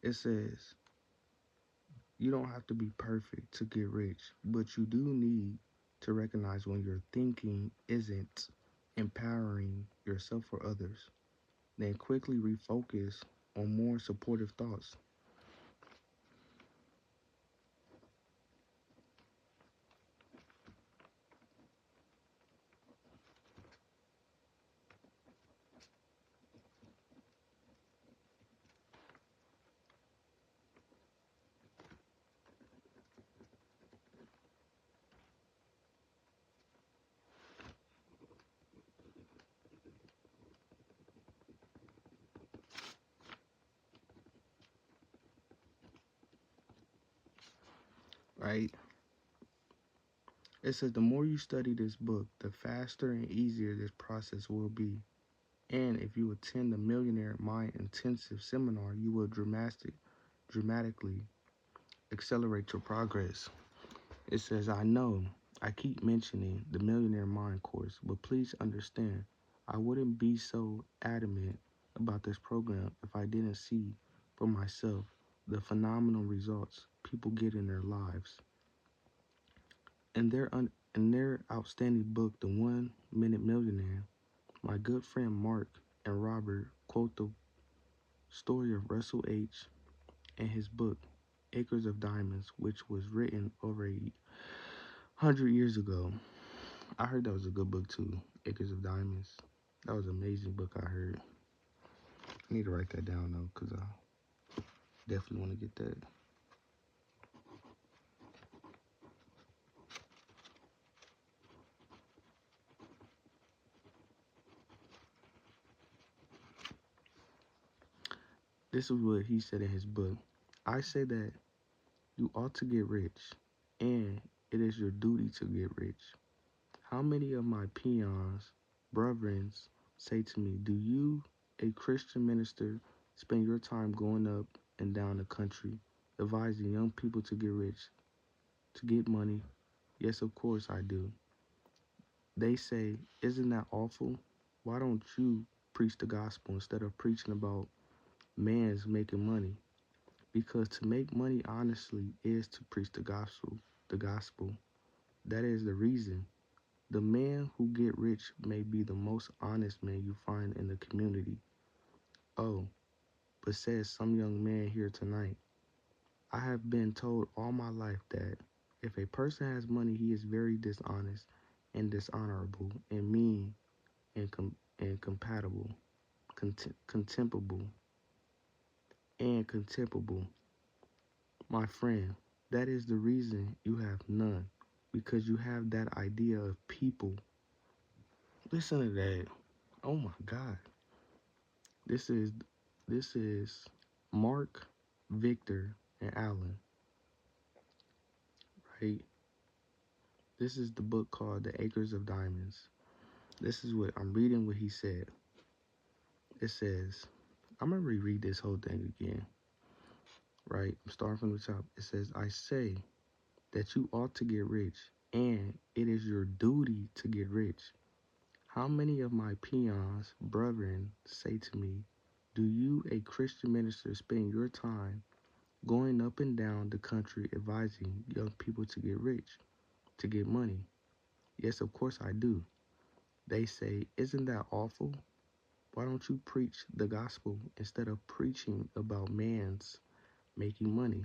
It says, you don't have to be perfect to get rich, but you do need to recognize when your thinking isn't empowering yourself or others. Then quickly refocus on more supportive thoughts. Right? It says the more you study this book, the faster and easier this process will be. And if you attend the Millionaire Mind Intensive seminar, you will dramatically accelerate your progress. It says, I know I keep mentioning the Millionaire Mind course, but please understand, I wouldn't be so adamant about this program if I didn't see for myself the phenomenal results people get in their lives. In their outstanding book, The 1 Minute Millionaire, my good friend Mark and Robert quote the story of Russell H. and his book, Acres of Diamonds, which was written over 100 years ago. I heard that was a good book too, Acres of Diamonds. That was an amazing book I heard. I need to write that down though, because I definitely want to get that. This is what he said in his book. I say that you ought to get rich, and it is your duty to get rich. How many of my peons, brethren, say to me, do you, a Christian minister, spend your time going up and down the country, advising young people to get rich, to get money? Yes, of course I do. They say, isn't that awful? Why don't you preach the gospel instead of preaching about man's making money? Because to make money honestly is to preach the gospel. The gospel. That is the reason. The man who get rich may be the most honest man you find in the community. Oh, but says some young man here tonight, I have been told all my life that if a person has money, he is very dishonest and dishonorable and mean and compatible, contemptible and contemptible. My friend, that is the reason you have none, because you have that idea of people. Listen to that. Oh my God. This is this is Mark, Victor, and Alan, right? This is the book called The Acres of Diamonds. This is what I'm reading what he said. It says, I'm gonna reread this whole thing again. Right? I'm starting from the top. It says, I say that you ought to get rich, and it is your duty to get rich. How many of my peons, brethren, say to me, do you, a Christian minister, spend your time going up and down the country advising young people to get rich, to get money? Yes, of course I do. They say, isn't that awful? Why don't you preach the gospel instead of preaching about man's making money?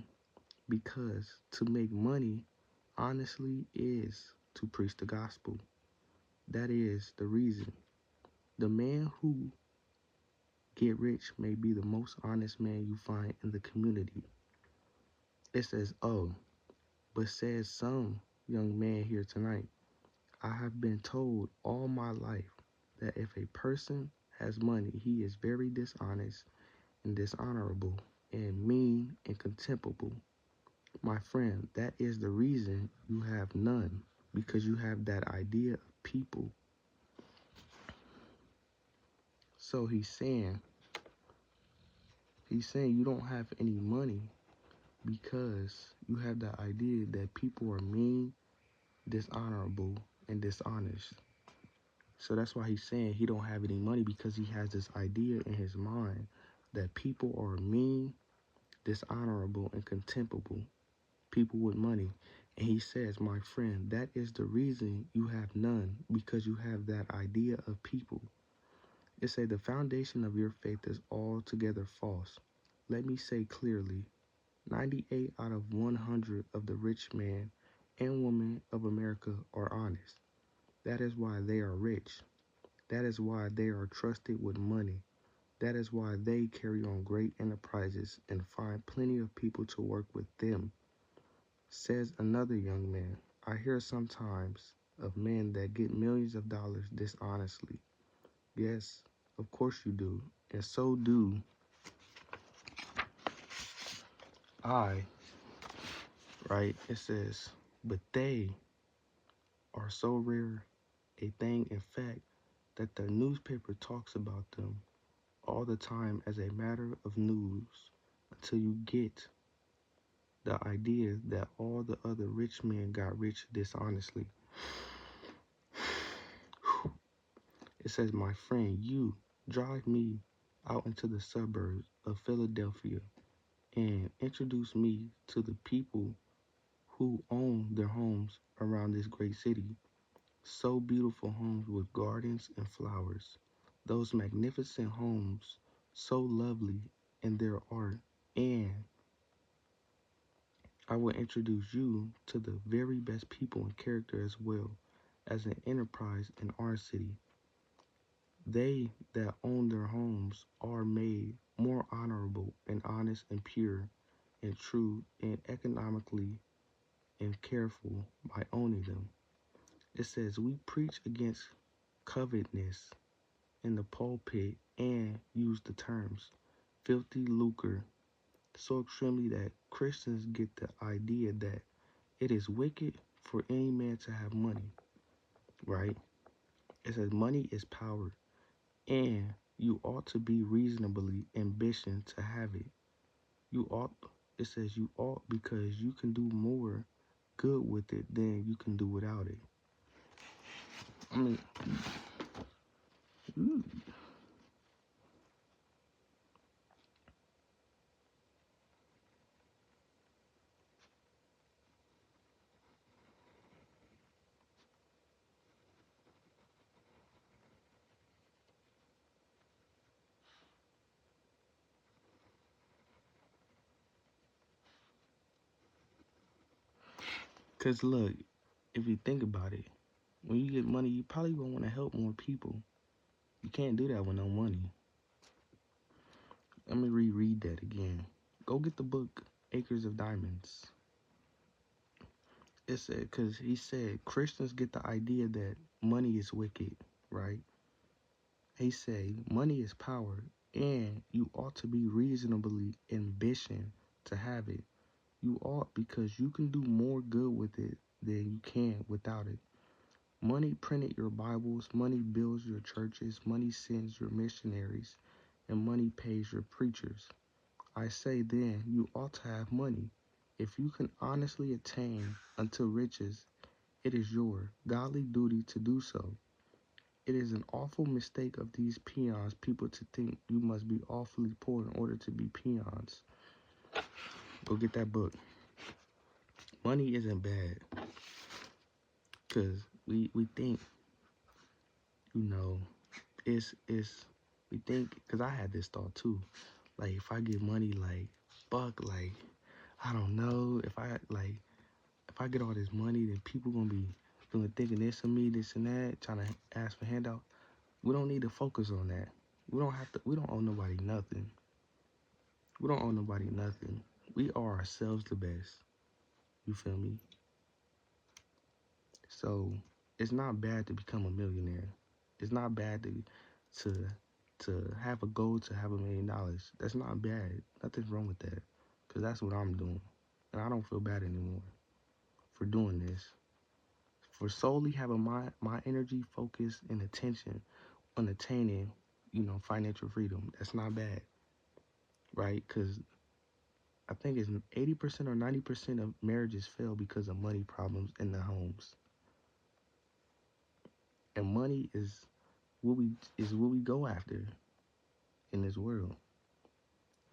Because to make money honestly is to preach the gospel. That is the reason. The man who get rich may be the most honest man you find in the community. It says, oh, but says some young man here tonight, I have been told all my life that if a person has money, he is very dishonest and dishonorable and mean and contemptible. My friend, that is the reason you have none, because you have that idea of people. So he's saying you don't have any money because you have the idea that people are mean, dishonorable, and dishonest. So that's why he's saying he don't have any money, because he has this idea in his mind that people are mean, dishonorable, and contemptible. People with money. And he says, my friend, that is the reason you have none, because you have that idea of people. It says the foundation of your faith is altogether false. Let me say clearly, 98 out of 100 of the rich man and woman of America are honest. That is why they are rich. That is why they are trusted with money. That is why they carry on great enterprises and find plenty of people to work with them. Says another young man, I hear sometimes of men that get millions of dollars dishonestly. Yes, of course you do. And so do I, right? It says, but they are so rare a thing, in fact, that the newspaper talks about them all the time as a matter of news until you get the idea that all the other rich men got rich dishonestly. It says, my friend, you drive me out into the suburbs of Philadelphia and introduce me to the people who own their homes around this great city. So beautiful homes with gardens and flowers. Those magnificent homes, so lovely in their art. And I will introduce you to the very best people and character as well as an enterprise in our city. They that own their homes are made more honorable and honest and pure and true and economically and careful by owning them. It says we preach against covetousness in the pulpit and use the terms filthy lucre so extremely that Christians get the idea that it is wicked for any man to have money, right? It says money is power and you ought to be reasonably ambitious to have it. You ought, it says you ought because you can do more good with it than you can do without it. I mean, because look, if you think about it, when you get money, you probably gonna want to help more people. You can't do that with no money. Let me reread that again. Go get the book, Acres of Diamonds. It said, because he said Christians get the idea that money is wicked, right? He said money is power and you ought to be reasonably ambitious to have it. You ought because you can do more good with it than you can without it. Money printed your Bibles, money builds your churches, money sends your missionaries, and money pays your preachers. I say then, you ought to have money. If you can honestly attain unto riches, it is your godly duty to do so. It is an awful mistake of these peons people to think you must be awfully poor in order to be peons. Go get that book. Money isn't bad. Because we think, you know, it's we think, because I had this thought too. Like, if I get money, like, fuck, like, I don't know, if I get all this money, then people gonna be doing thinking this of me, this and that, trying to ask for handout. We don't need to focus on that. We don't owe nobody nothing. We don't owe nobody nothing. We are ourselves the best. You feel me? So it's not bad to become a millionaire. It's not bad to have a goal to have $1,000,000. That's not bad. Nothing's wrong with that. Cause that's what I'm doing. And I don't feel bad anymore for doing this. For solely having my energy, focus, and attention on attaining, you know, financial freedom. That's not bad. Right? Cause I think it's 80% or 90% of marriages fail because of money problems in the homes. And money is what we go after in this world.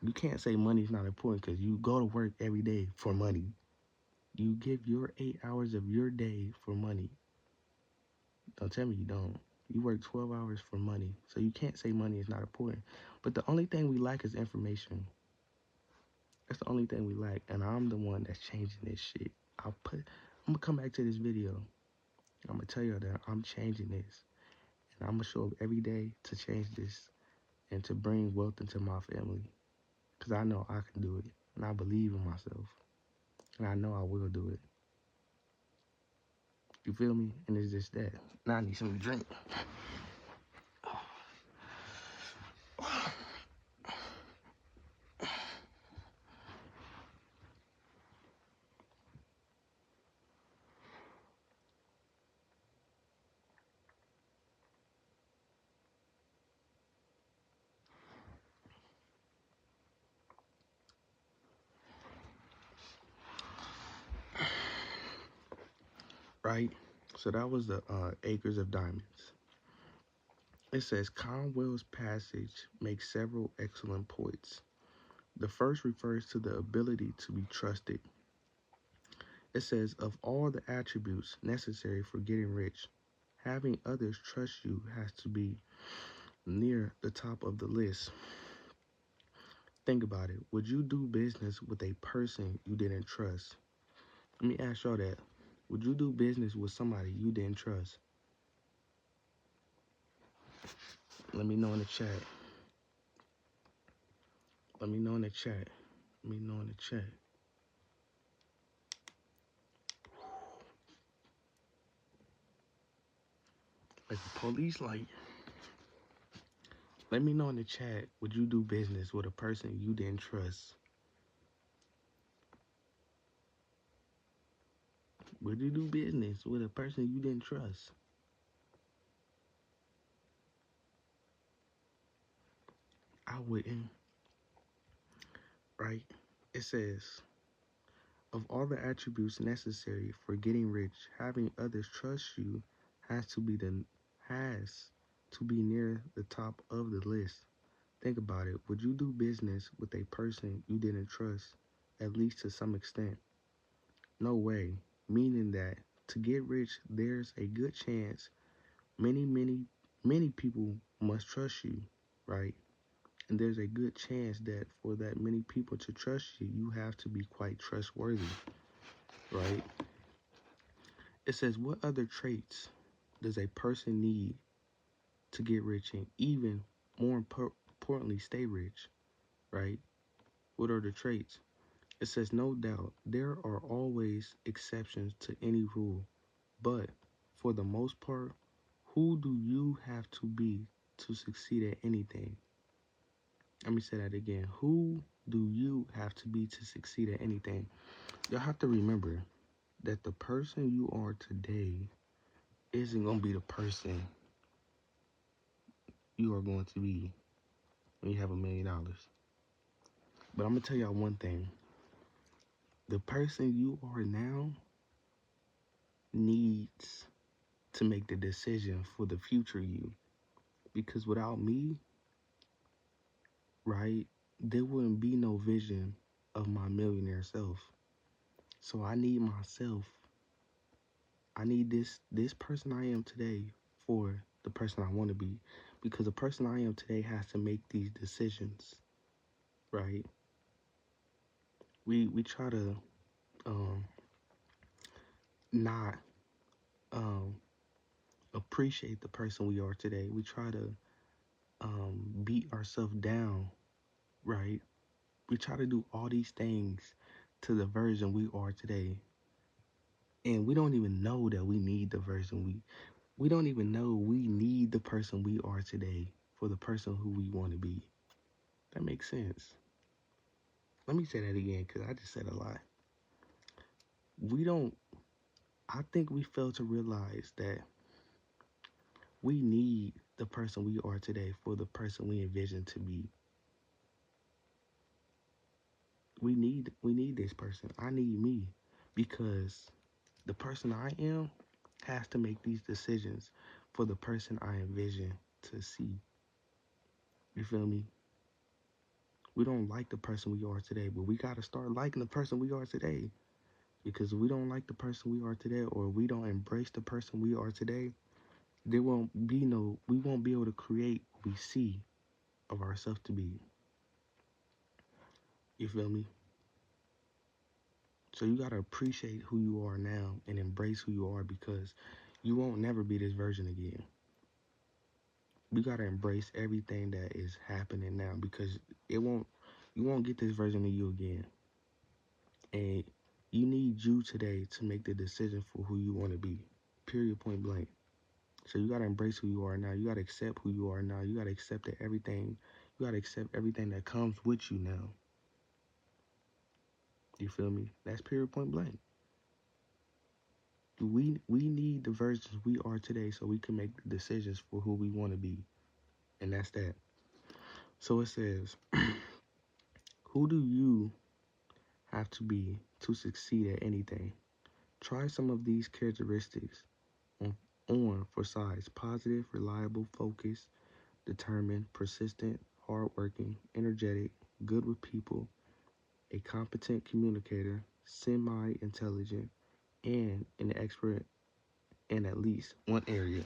You can't say money's not important because you go to work every day for money. You give your 8 hours of your day for money. Don't tell me you don't. You work 12 hours for money. So you can't say money is not important. But the only thing we lack is information. That's the only thing we lack. And I'm the one that's changing this shit. I'm gonna come back to this video. I'm gonna tell you that I'm changing this. And I'm gonna show up every day to change this and to bring wealth into my family. Because I know I can do it. And I believe in myself. And I know I will do it. You feel me? And it's just that. Now I need something to drink. Right? So that was the Acres of Diamonds. It says Conwell's passage makes several excellent points. The first refers to the ability to be trusted. It says, of all the attributes necessary for getting rich, having others trust you has to be near the top of the list. Think about it. Would you do business with a person you didn't trust? Let me ask y'all that. Would you do business with somebody you didn't trust? Let me know in the chat. Let me know in the chat. Let me know in the chat. Like the police, like, let me know in the chat. Would you do business with a person you didn't trust? Would you do business with a person you didn't trust? I wouldn't, right? It says, of all the attributes necessary for getting rich, having others trust you has to be near the top of the list. Think about it. Would you do business with a person you didn't trust, at least to some extent? No way. Meaning that to get rich, there's a good chance many people must trust you, right? And there's a good chance that for that many people to trust you, you have to be quite trustworthy, right? It says, what other traits does a person need to get rich and even more importantly, stay rich, right? What are the traits? It says, no doubt, there are always exceptions to any rule, but for the most part, who do you have to be to succeed at anything? Let me say that again. Who do you have to be to succeed at anything? You'll have to remember that the person you are today isn't going to be the person you are going to be when you have $1,000,000. But I'm going to tell y'all one thing. The person you are now needs to make the decision for the future you. Because without me, right, there wouldn't be no vision of my millionaire self. So I need myself. I need this person I am today for the person I want to be. Because the person I am today has to make these decisions, right? We try to not um appreciate the person we are today. We try to beat ourselves down, right? We try to do all these things to the version we are today. And we don't even know that we need the version we don't even know we need the person we are today for the person who we want to be. That makes sense. Let me say that again because I just said a lot. We don't I think we fail to realize that we need the person we are today for the person we envision to be. We need this person. I need me because the person I am has to make these decisions for the person I envision to see. You feel me? We don't like the person we are today, but we got to start liking the person we are today. Because if we don't like the person we are today, or we don't embrace the person we are today, we won't be able to create what we see of ourselves to be. You feel me? So you got to appreciate who you are now and embrace who you are because you won't never be this version again. You got to embrace everything that is happening now because you won't get this version of you again. And you need you today to make the decision for who you want to be. Period, point blank. So you got to embrace who you are now. You got to accept who you are now. You got to accept you got to accept everything that comes with you now. You feel me? That's period, point blank. We need the versions we are today so we can make decisions for who we want to be. And that's that. So it says, who do you have to be to succeed at anything? Try some of these characteristics on for size: positive, reliable, focused, determined, persistent, hardworking, energetic, good with people, a competent communicator, semi-intelligent, and an expert in at least one area.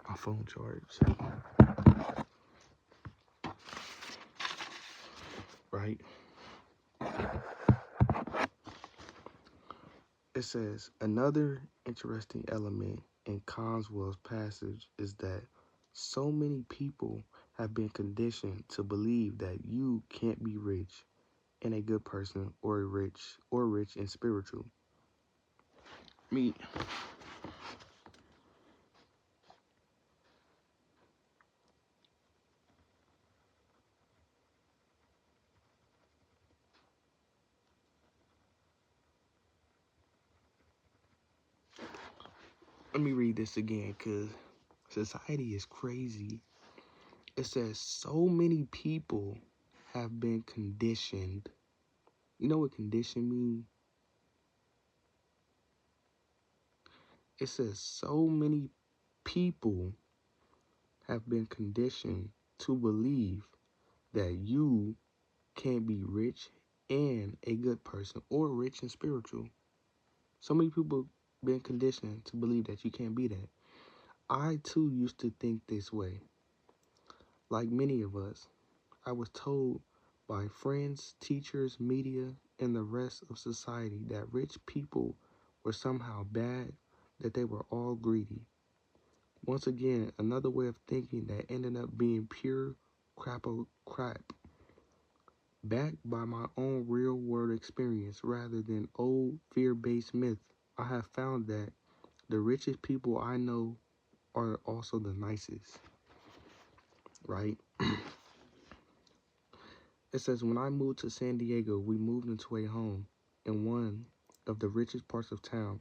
My phone charged, right? It says another interesting element in Conswell's passage is that so many people have been conditioned to believe that you can't be rich and a good person or rich and spiritual. Me, let me read this again because society is crazy. It says so many people have been conditioned. You know what condition means? It says so many people have been conditioned to believe that you can't be rich and a good person or rich and spiritual. So many people been conditioned to believe that you can't be that. I too used to think this way. Like many of us, I was told by friends, teachers, media, and the rest of society that rich people were somehow bad, that they were all greedy. Once again, another way of thinking that ended up being pure crap, backed by my own real world experience rather than old fear-based myth. I have found that the richest people I know are also the nicest, right? It says, when I moved to San Diego, we moved into a home in one of the richest parts of town.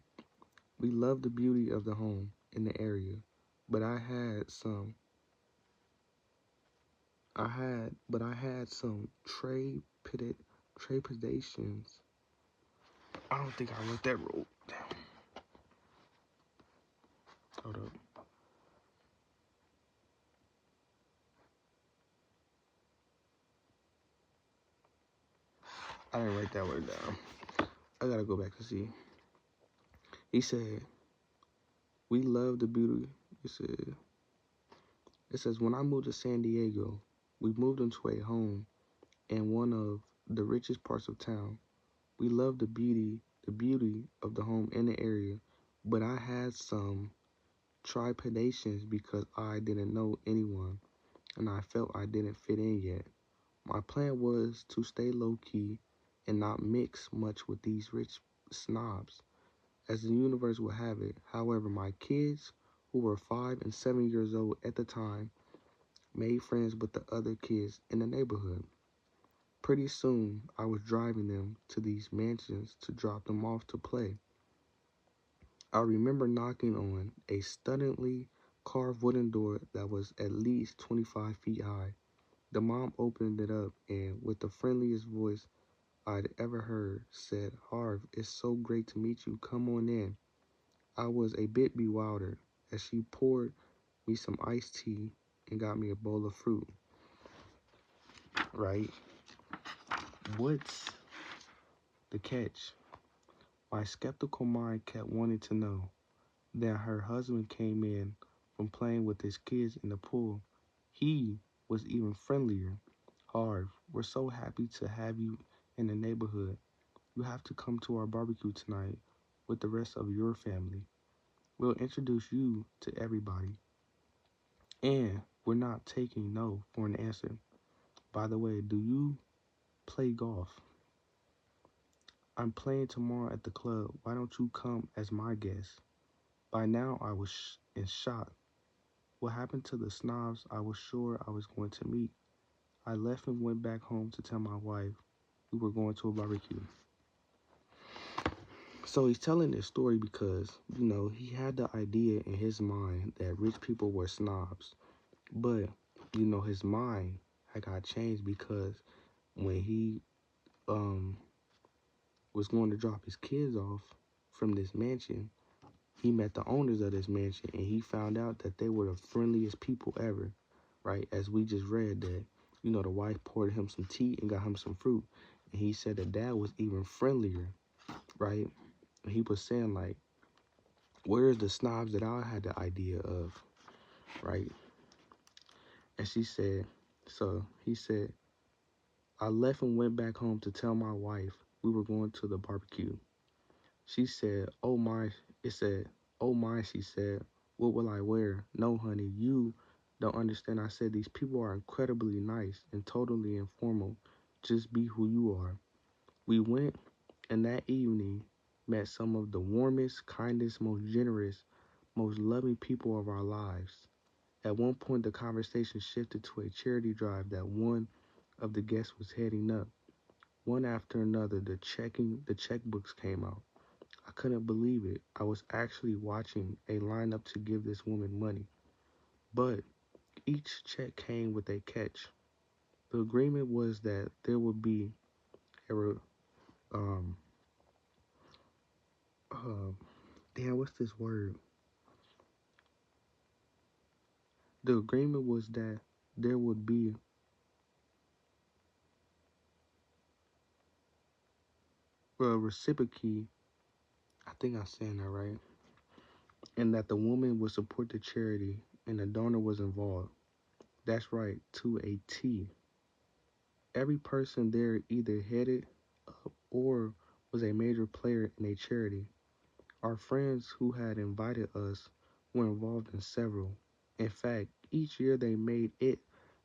We loved the beauty of the home in the area, but I had some trepidations. I don't think I wrote that road down. Hold up. I didn't write that word down. I gotta go back and see. He said, we love the beauty. It says, when I moved to San Diego, we moved into a home in one of the richest parts of town. We loved the beauty of the home in the area, but I had some trepidations because I didn't know anyone and I felt I didn't fit in yet. My plan was to stay low key and not mix much with these rich snobs, as the universe would have it. However, my kids, who were 5 and 7 years old at the time, made friends with the other kids in the neighborhood. Pretty soon, I was driving them to these mansions to drop them off to play. I remember knocking on a stunningly carved wooden door that was at least 25 feet high. The mom opened it up and, with the friendliest voice I'd ever heard, said, "Harv, it's so great to meet you. Come on in." I was a bit bewildered as she poured me some iced tea and got me a bowl of fruit. Right? What's the catch? My skeptical mind kept wanting to know. Then her husband came in from playing with his kids in the pool. He was even friendlier. "Harv, we're so happy to have you in the neighborhood. You have to come to our barbecue tonight with the rest of your family. We'll introduce you to everybody. And we're not taking no for an answer. By the way, do you play golf? I'm playing tomorrow at the club. Why don't you come as my guest?" By now, I was in shock. What happened to the snobs I was sure I was going to meet? I left and went back home to tell my wife we were going to a barbecue. So he's telling this story because, he had the idea in his mind that rich people were snobs. But, his mind had got changed because when he was going to drop his kids off from this mansion, he met the owners of this mansion and he found out that they were the friendliest people ever, right? As we just read that, the wife poured him some tea and got him some fruit. And he said that dad was even friendlier, right? And he was saying like, where's the snobs that I had the idea of, right? And he said, I left and went back home to tell my wife we were going to the barbecue. She said, oh my, it said, oh my, she said, what will I wear? No, honey, you don't understand. I said, these people are incredibly nice and totally informal. Just be who you are. We went and that evening met some of the warmest, kindest, most generous, most loving people of our lives. At one point, the conversation shifted to a charity drive that one of the guests was heading up. One after another, the checkbooks came out. I couldn't believe it. I was actually watching a lineup to give this woman money. But each check came with a catch. The agreement was that there would be a, um, uh, what's this word? The agreement was that there would be a reciprocity. I think I'm saying that right. And that the woman would support the charity and the donor was involved. That's right, to a T. Every person there either headed up or was a major player in a charity. Our friends who had invited us were involved in several. In fact, each year they made it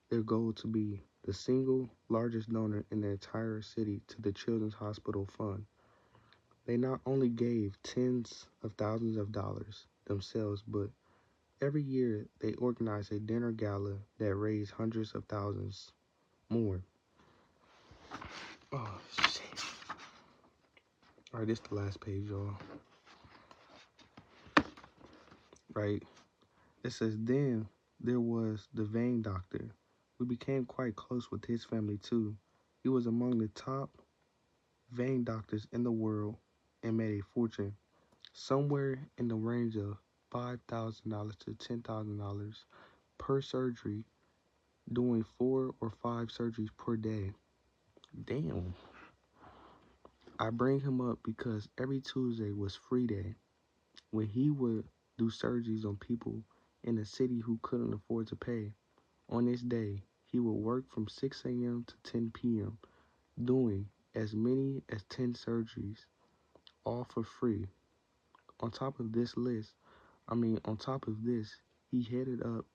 their goal to be the single largest donor in the entire city to the Children's Hospital Fund. They not only gave tens of thousands of dollars themselves, but every year they organized a dinner gala that raised hundreds of thousands more. Oh, shit. All right, this is the last page, y'all. Right? It says, then there was the vein doctor. We became quite close with his family, too. He was among the top vein doctors in the world and made a fortune, somewhere in the range of $5,000 to $10,000 per surgery, doing 4 or 5 surgeries per day. Damn. I bring him up because every Tuesday was free day when he would do surgeries on people in the city who couldn't afford to pay. On this day, he would work from 6 a.m. to 10 p.m., doing as many as 10 surgeries, all for free. On top of this, he headed up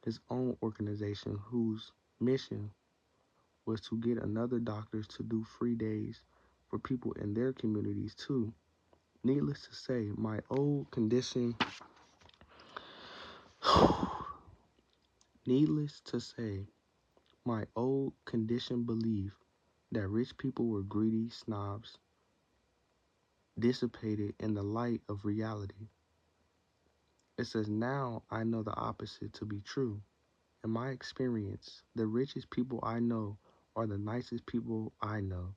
his own organization whose mission was to get another doctors to do free days for people in their communities too. Needless to say, my old condition needless to say, my old conditioned belief that rich people were greedy snobs dissipated in the light of reality. It says, now I know the opposite to be true. In my experience, the richest people I know are the nicest people I know.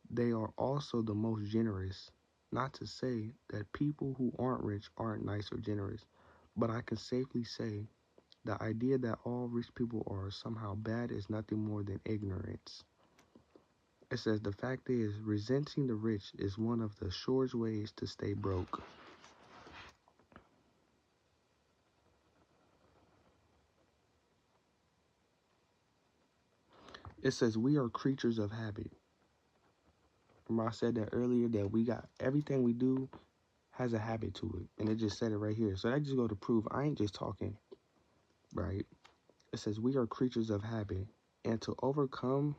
They are also the most generous. Not to say that people who aren't rich aren't nice or generous, but I can safely say the idea that all rich people are somehow bad is nothing more than ignorance. It says, the fact is, resenting the rich is one of the surest ways to stay broke. It says, we are creatures of habit. Remember I said that earlier, that we got everything we do has a habit to it. And it just said it right here. So that just go to prove I ain't just talking, right? It says, we are creatures of habit. And to overcome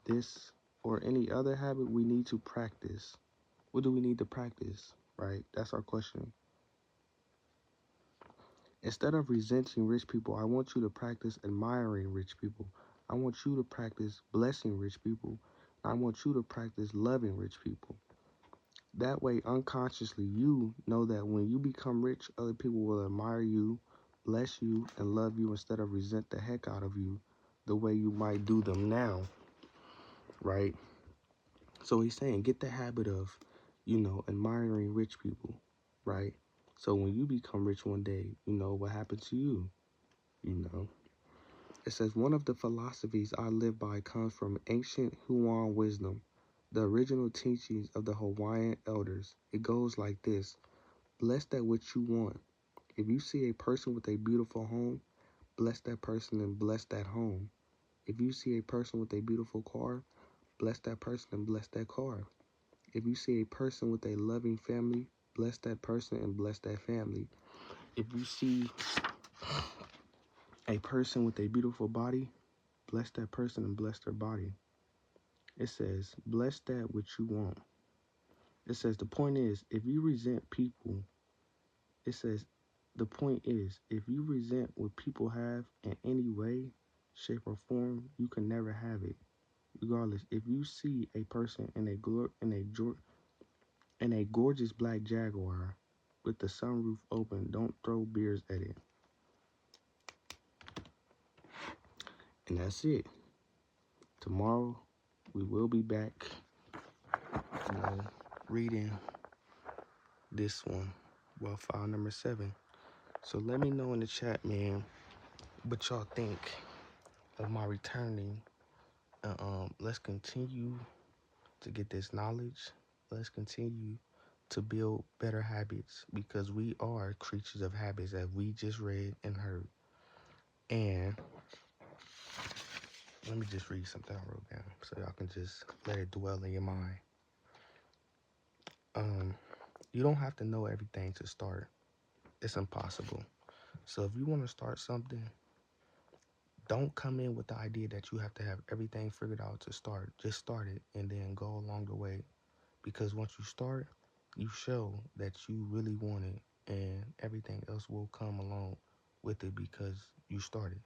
this or any other habit, we need to practice. What do we need to practice, right? That's our question. Instead of resenting rich people, I want you to practice admiring rich people. I want you to practice blessing rich people. I want you to practice loving rich people. That way, unconsciously, you know that when you become rich, other people will admire you, bless you, and love you instead of resent the heck out of you the way you might do them now. right? So he's saying get the habit of, admiring rich people, right? So when you become rich one day, you know what happened to you, you know. It says one of the philosophies I live by comes from ancient Huan wisdom, the original teachings of the Hawaiian elders. It goes like this: bless that which you want. If you see a person with a beautiful home, bless that person and bless that home. If you see a person with a beautiful car, bless that person and bless that car. If you see a person with a loving family, bless that person and bless that family. If you see a person with a beautiful body, bless that person and bless their body. It says, bless that which you want. It says, the point is, if you resent people, it says, the point is, if you resent what people have in any way, shape, or form, you can never have it. Regardless, if you see a person in a gorgeous black Jaguar with the sunroof open, don't throw beers at it. And that's it. Tomorrow, we will be back, reading this one, well, file number 7. So let me know in the chat, man, what y'all think of my returning. Let's continue to get this knowledge. Let's continue to build better habits because we are creatures of habits, as we just read and heard. And let me just read something I wrote down so y'all can just let it dwell in your mind. You don't have to know everything to start. It's impossible. So if you want to start something, don't come in with the idea that you have to have everything figured out to start. Just start it and then go along the way. Because once you start, you show that you really want it, and everything else will come along with it because you started.